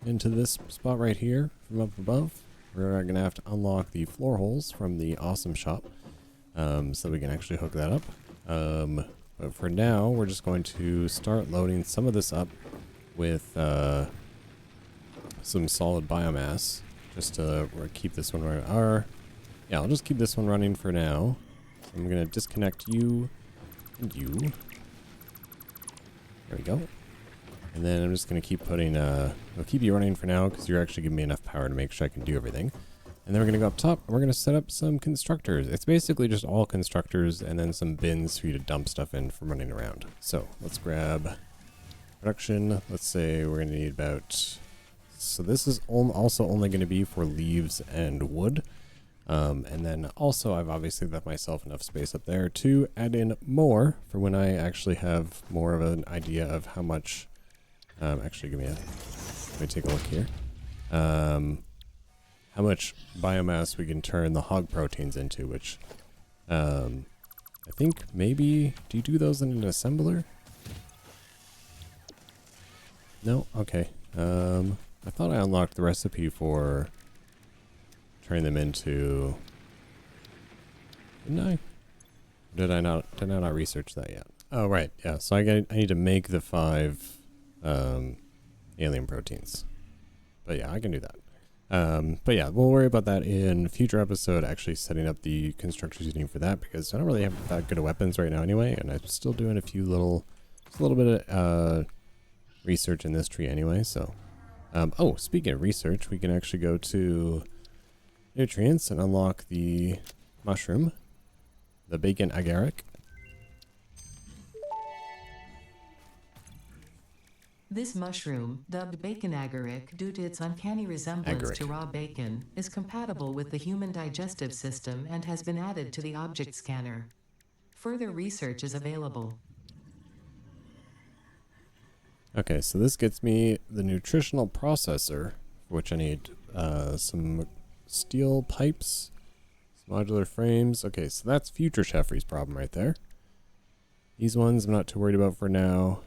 into this spot right here from up above. We're going to have to unlock the floor holes from the awesome shop so we can actually hook that up. But for now, we're just going to start loading some of this up with some solid biomass just to keep this one running. Yeah, I'll just keep this one running for now. So I'm going to disconnect you and you. There we go. And then I'm just going to keep putting, I'll keep you running for now because you're actually giving me enough power to make sure I can do everything. And then we're going to go up top and we're going to set up some constructors. It's basically just all constructors and then some bins for you to dump stuff in from running around. So let's grab production. Let's say we're going to need about, so this is also only going to be for leaves and wood. And then also I've obviously left myself enough space up there to add in more for when I actually have more of an idea of how much, actually let me take a look here. How much biomass we can turn the hog proteins into, which, I think maybe, do you do those in an assembler? No? Okay. I thought I unlocked the recipe for turning them into, didn't I? Did I not research that yet? Oh, right. Yeah. So I need to make the 5 alien proteins. But yeah, I can do that. But yeah, we'll worry about that in a future episode, actually setting up the constructors you need for that, because I don't really have that good of weapons right now anyway, and I'm still doing just a little bit of research in this tree anyway, so. Oh, speaking of research, we can actually go to nutrients and unlock the mushroom, the bacon agaric. This mushroom, dubbed bacon agaric due to its uncanny resemblance to raw bacon, is compatible with the human digestive system and has been added to the object scanner. Further research is available. Okay, so this gets me the nutritional processor, which I need some steel pipes, some modular frames. Okay, so that's future Sheffrey's problem right there. These ones I'm not too worried about for now.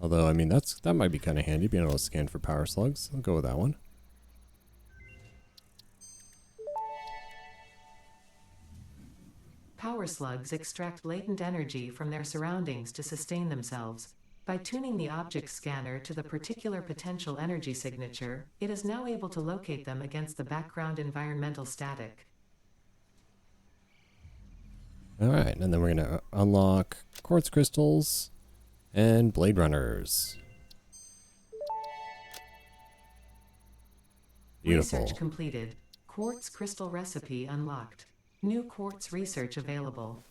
Although, I mean, that might be kind of handy, being able to scan for power slugs. I'll go with that one. Power slugs extract latent energy from their surroundings to sustain themselves. By tuning the object scanner to the particular potential energy signature, it is now able to locate them against the background environmental static. Alright, and then we're going to unlock quartz crystals and blade runners. Beautiful. Research completed. Quartz crystal recipe unlocked. New quartz research available.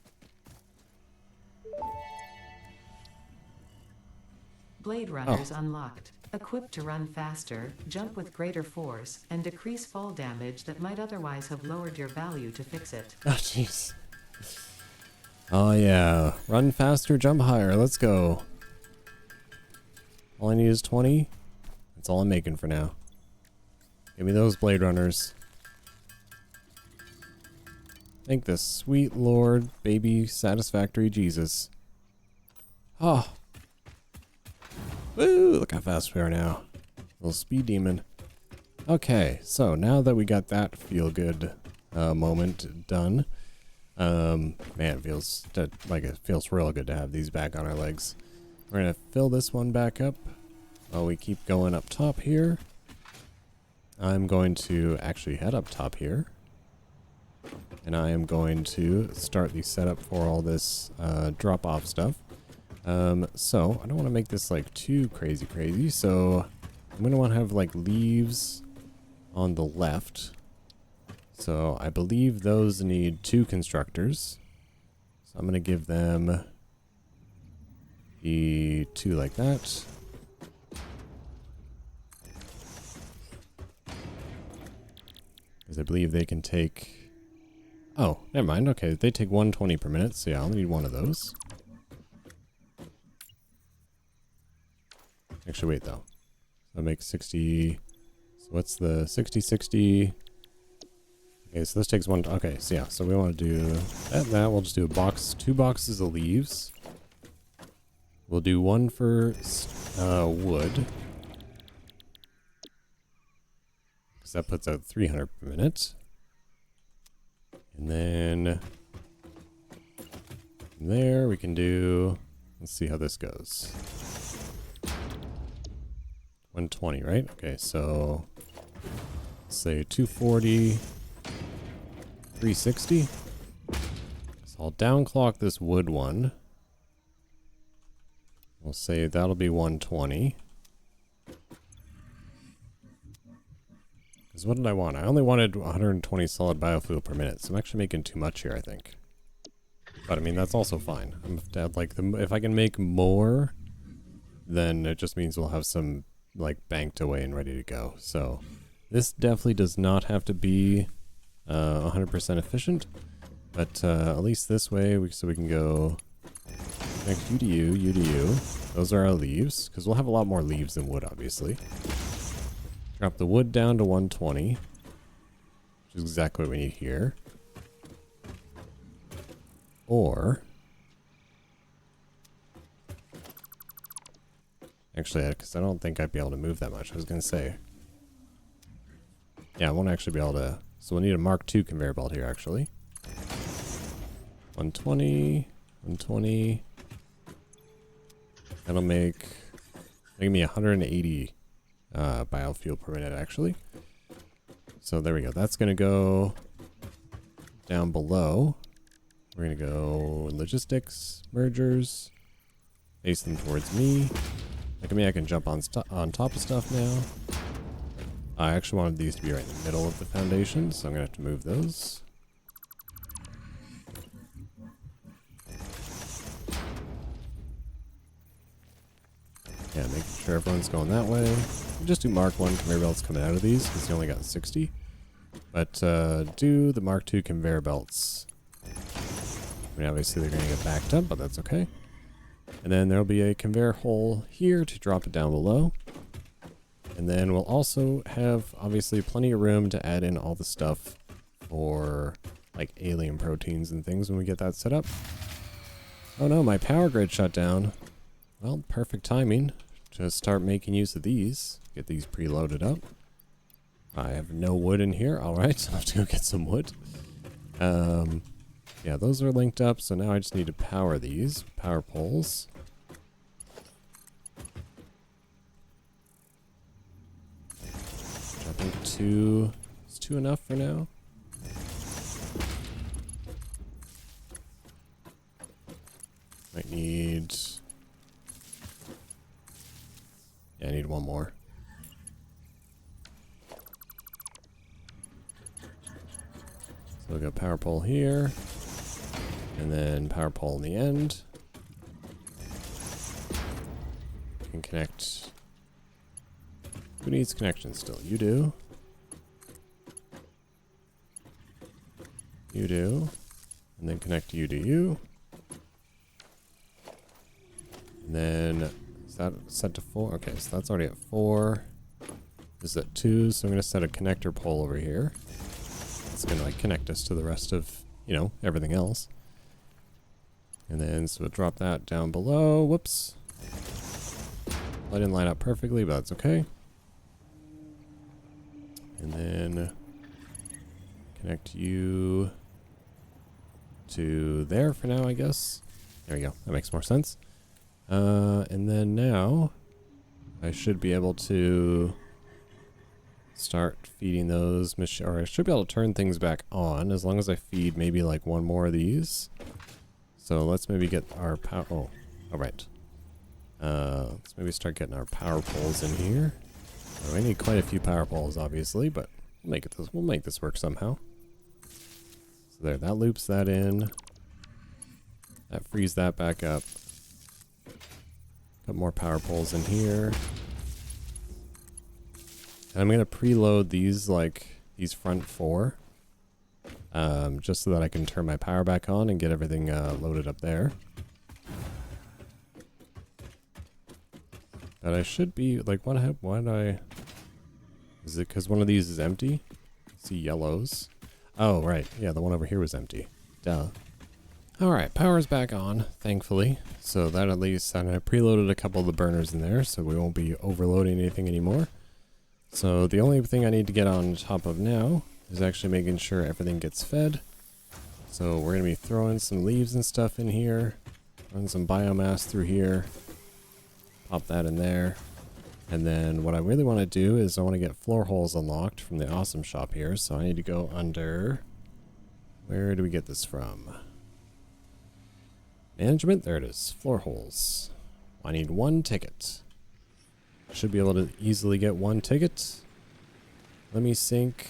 Blade runners unlocked. Equipped to run faster, jump with greater force, and decrease fall damage that might otherwise have lowered your value to fix it. Oh, jeez. Oh, yeah. Run faster, jump higher. Let's go. All I need is 20. That's all I'm making for now. Give me those blade runners. Thank the sweet Lord, baby, satisfactory Jesus. Oh. Woo, look how fast we are now. Little speed demon. Okay, so now that we got that feel-good moment done, man, it feels real good to have these back on our legs. We're gonna fill this one back up while we keep going up top here. I'm going to actually head up top here, and I am going to start the setup for all this drop-off stuff. So I don't want to make this like too crazy, so I'm gonna want to have like leaves on the left. So I believe those need 2 constructors. So I'm gonna give them the 2 like that. Because I believe they can take... Oh, never mind. Okay, they take 120 per minute, so yeah, I'll need 1 of those. Actually, wait, though. So make 60... So what's the 60? Okay, so this takes 1... Okay, so yeah, so we want to do that. We'll just do a box, 2 boxes of leaves. We'll do 1 for wood. Because that puts out 300 per minute. And then... From there, we can do... Let's see how this goes. 120, right? Okay, so... Let's say 240... 360. So I'll downclock this wood one. We'll say that'll be 120. Because what did I want? I only wanted 120 solid biofuel per minute, so I'm actually making too much here, I think. But I mean, that's also fine. If I can make more, then it just means we'll have some like banked away and ready to go. So this definitely does not have to be 100% efficient, but at least this way, so we can go next you to you. Those are our leaves, because we'll have a lot more leaves than wood, obviously. Drop the wood down to 120, which is exactly what we need here. Or... Actually, because I don't think I'd be able to move that much. I was going to say... Yeah, I won't actually be able to... So we'll need a Mark II conveyor belt here, actually. 120... 120... That'll make me 180 biofuel per minute, actually. So there we go. That's going to go down below. We're going to go logistics, mergers, face them towards me. Look at me, I can jump on top of stuff now. I actually wanted these to be right in the middle of the foundation, so I'm going to have to move those. Yeah, making sure everyone's going that way. We'll just do Mark 1 conveyor belts coming out of these, because you only got 60. But do the Mark II conveyor belts. I mean, obviously they're going to get backed up, but that's okay. And then there'll be a conveyor hole here to drop it down below. And then we'll also have, obviously, plenty of room to add in all the stuff for, like, alien proteins and things when we get that set up. Oh no, my power grid shut down. Well, perfect timing to start making use of these. Get these preloaded up. I have no wood in here. Alright, so I have to go get some wood. Yeah, those are linked up, so now I just need to power these. Power poles. I think 2 is 2 enough for now. Might need... Yeah, I need 1 more. So we'll go power pole here. And then power pole in the end. We can connect... Who needs connection still? You do. You do. And then connect you to you. And then, is that set to 4? Okay, so that's already at 4. This is at 2, so I'm going to set a connector pole over here. It's going to like connect us to the rest of, you know, everything else. And then, so we'll drop that down below. Whoops. I didn't line up perfectly, but that's okay. And then connect you to there for now, I guess. There we go. That makes more sense. And then now I should be able to start feeding those or I should be able to turn things back on as long as I feed maybe like 1 more of these. So let's maybe get our power. Oh, all right. Let's maybe start getting our power poles in here. Oh, I need quite a few power poles, obviously, but we'll make this work somehow. So there, that loops that in. That frees that back up. Got more power poles in here. And I'm gonna preload these, like these front 4, just so that I can turn my power back on and get everything loaded up there. But I should be like, why did I? Is it because one of these is empty? I see yellows. Oh right, yeah, the one over here was empty. Duh. Alright, power's back on, thankfully. So that at least, and I preloaded a couple of the burners in there, so we won't be overloading anything anymore. So the only thing I need to get on top of now is actually making sure everything gets fed. So we're going to be throwing some leaves and stuff in here, run some biomass through here, pop that in there. And then what I really want to do is I want to get floor holes unlocked from the awesome shop here. So I need to go under, where do we get this from? Management, there it is, floor holes. I need 1 ticket. Should be able to easily get 1 ticket. Let me sink.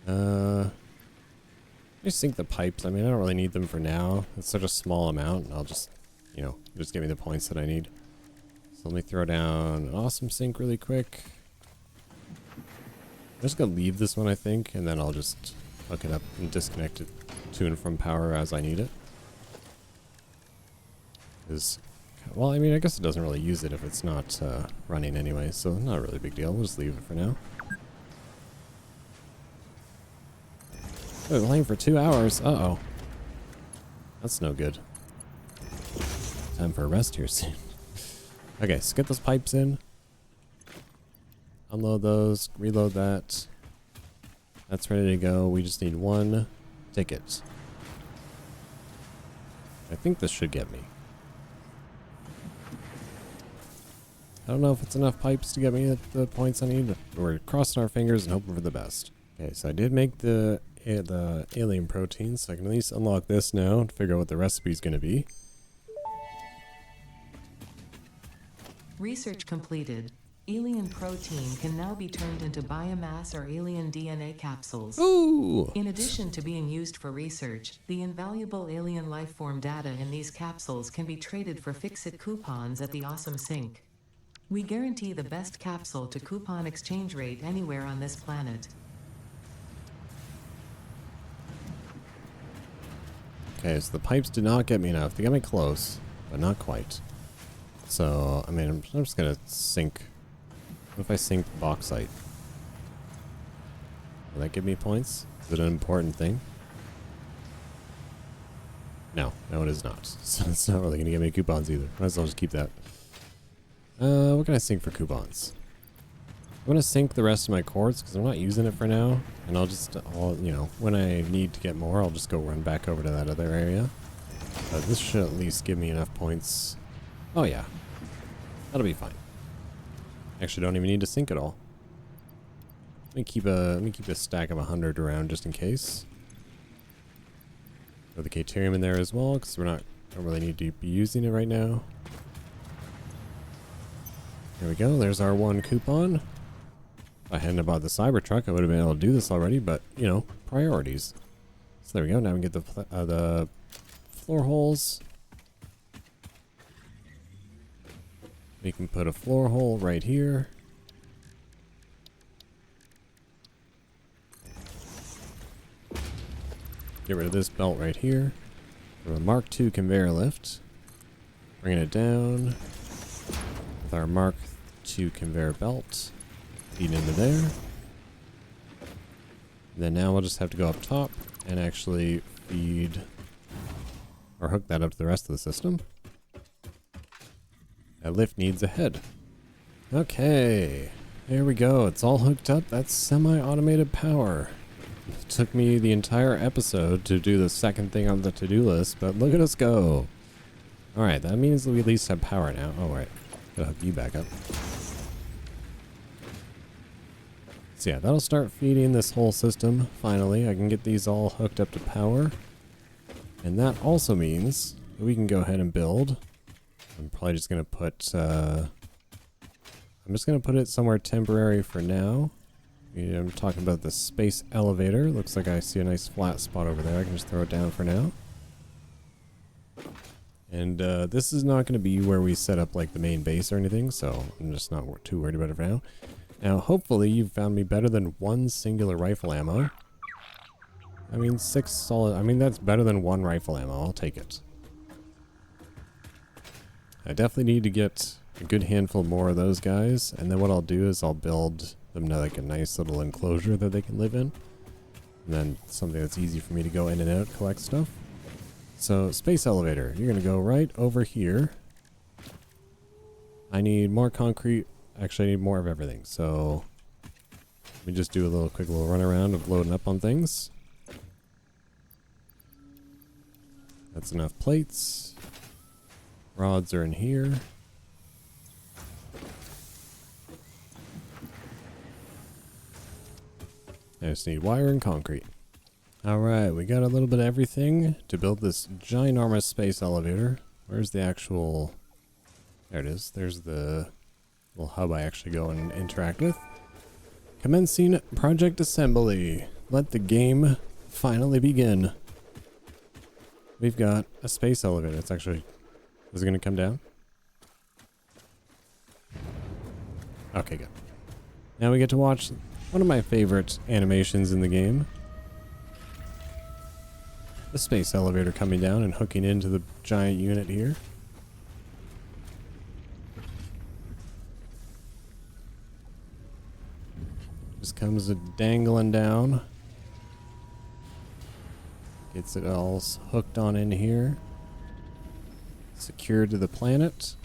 Let me sink the pipes. I mean, I don't really need them for now. It's such a small amount, and I'll just, you know, just give me the points that I need. So let me throw down an awesome sink really quick. I'm just gonna leave this one, I think, and then I'll just hook it up and disconnect it to and from power as I need it. Well, I mean, I guess it doesn't really use it if it's not running anyway, so not a really big deal. We'll just leave it for now. Oh, laying for 2 hours. Uh-oh. That's no good. Time for a rest here soon. Okay, so get those pipes in. Unload those, reload that. That's ready to go. We just need 1 ticket. I think this should get me. I don't know if it's enough pipes to get me the points I need. We're crossing our fingers and hoping for the best. Okay, so I did make the alien proteins, so I can at least unlock this now and figure out what the recipe's going to be. Research completed. Alien protein can now be turned into biomass or alien DNA capsules. Ooh! In addition to being used for research, the invaluable alien lifeform data in these capsules can be traded for fix-it coupons at the Awesome Sink. We guarantee the best capsule to coupon exchange rate anywhere on this planet. Okay, so the pipes did not get me enough. They got me close, but not quite. So, I mean, I'm just gonna sink What if I sink bauxite? Will that give me points? Is it an important thing? No, no it is not. So it's not really going to give me coupons either. Might as well just keep that. What can I sink for coupons? I'm going to sink the rest of my quartz because I'm not using it for now. And I'll just, you know, when I need to get more, I'll just go run back over to that other area. But this should at least give me enough points. Oh yeah. That'll be fine. Actually don't even need to sink it all. Let me keep a stack of 100 around just in case. Throw the Caterium in there as well, because don't really need to be using it right now. There we go, there's our one coupon. If I hadn't bought the Cybertruck, I would have been able to do this already, but, you know, priorities. So there we go, now we get the floor holes. We can put a floor hole right here. Get rid of this belt right here. For a Mark II conveyor lift. Bringing it down with our Mark II conveyor belt. Feed into there. And then now we'll just have to go up top and actually feed or hook that up to the rest of the system. That lift needs a head. Okay, there we go. It's all hooked up. That's semi-automated power. It took me the entire episode to do the second thing on the to-do list, but look at us go. Alright, that means we at least have power now. Oh, right. Gotta hook you back up. So yeah, that'll start feeding this whole system. Finally, I can get these all hooked up to power. And that also means that we can go ahead and build. I'm probably just going to put, I'm just going to put it somewhere temporary for now. I'm talking about the space elevator. Looks like I see a nice flat spot over there. I can just throw it down for now. And this is not going to be where we set up like the main base or anything, so I'm just not too worried about it for now. Now, hopefully you've found me better than one singular rifle ammo. I mean, 6 solid, I mean, that's better than 1 rifle ammo. I'll take it. I definitely need to get a good handful more of those guys, and then what I'll do is I'll build them to like a nice little enclosure that they can live in. And then something that's easy for me to go in and out, collect stuff. So, space elevator, you're going to go right over here. I need more concrete. Actually, I need more of everything. So, let me just do a quick little run around of loading up on things. That's enough plates. Rods are in here. I just need wire and concrete. Alright, we got a little bit of everything to build this ginormous space elevator. Where's the actual... There it is. There's the little hub I actually go and interact with. Commencing project assembly. Let the game finally begin. We've got a space elevator. It's actually... Is it going to come down? Okay, good. Now we get to watch one of my favorite animations in the game. The space elevator coming down and hooking into the giant unit here. Just comes dangling down. Gets it all hooked on in here. Secured to the planet.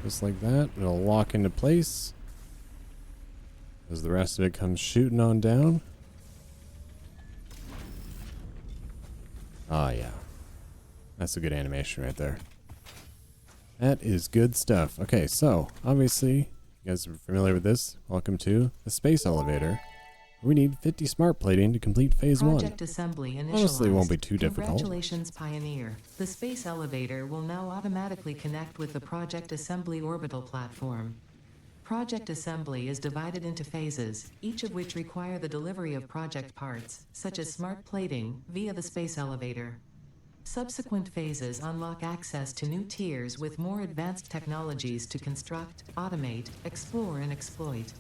Just like that. It'll lock into place. As the rest of it comes shooting on down. Ah, yeah. That's a good animation right there. That is good stuff. Okay, so, obviously, you guys are familiar with this. Welcome to the space elevator. We need 50 smart plating to complete phase 1. Project assembly initialized. Honestly, it won't be too difficult. Congratulations, Pioneer. The space elevator will now automatically connect with the Project Assembly orbital platform. Project assembly is divided into phases, each of which require the delivery of project parts, such as smart plating, via the space elevator. Subsequent phases unlock access to new tiers with more advanced technologies to construct, automate, explore, and exploit.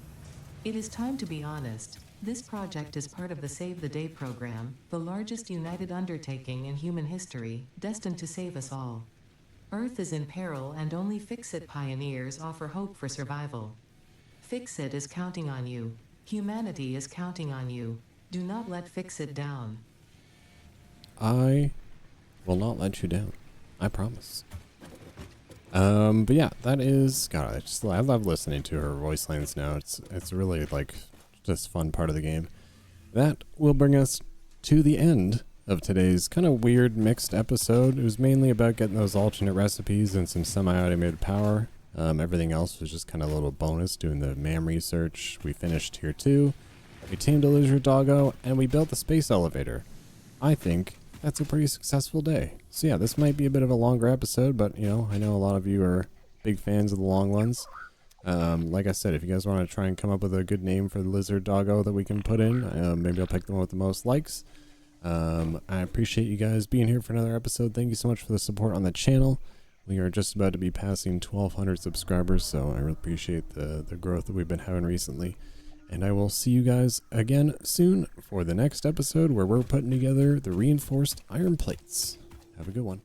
It is time to be honest. This project is part of the Save the Day program, the largest united undertaking in human history, destined to save us all. Earth is in peril and only fix-it pioneers offer hope for survival. Fix-It is counting on you. Humanity is counting on you. Do not let Fix-It down. I will not let you down. I promise. But yeah, that is, God, I love listening to her voice lines now. It's really like just fun part of the game. That will bring us to the end of today's kind of weird mixed episode. It was mainly about getting those alternate recipes and some semi-automated power. Everything else was just kind of a little bonus, doing the MAM research. We finished tier 2. We tamed a Lizard Doggo, and we built the space elevator. I think that's a pretty successful day. So yeah, this might be a bit of a longer episode, but you know, I know a lot of you are big fans of the long ones. Like I said, if you guys want to try and come up with a good name for the Lizard Doggo that we can put in, maybe I'll pick the one with the most likes. I appreciate you guys being here for another episode. Thank you so much for the support on the channel. We are just about to be passing 1,200 subscribers, so I really appreciate the growth that we've been having recently. And I will see you guys again soon for the next episode where we're putting together the reinforced iron plates. Have a good one.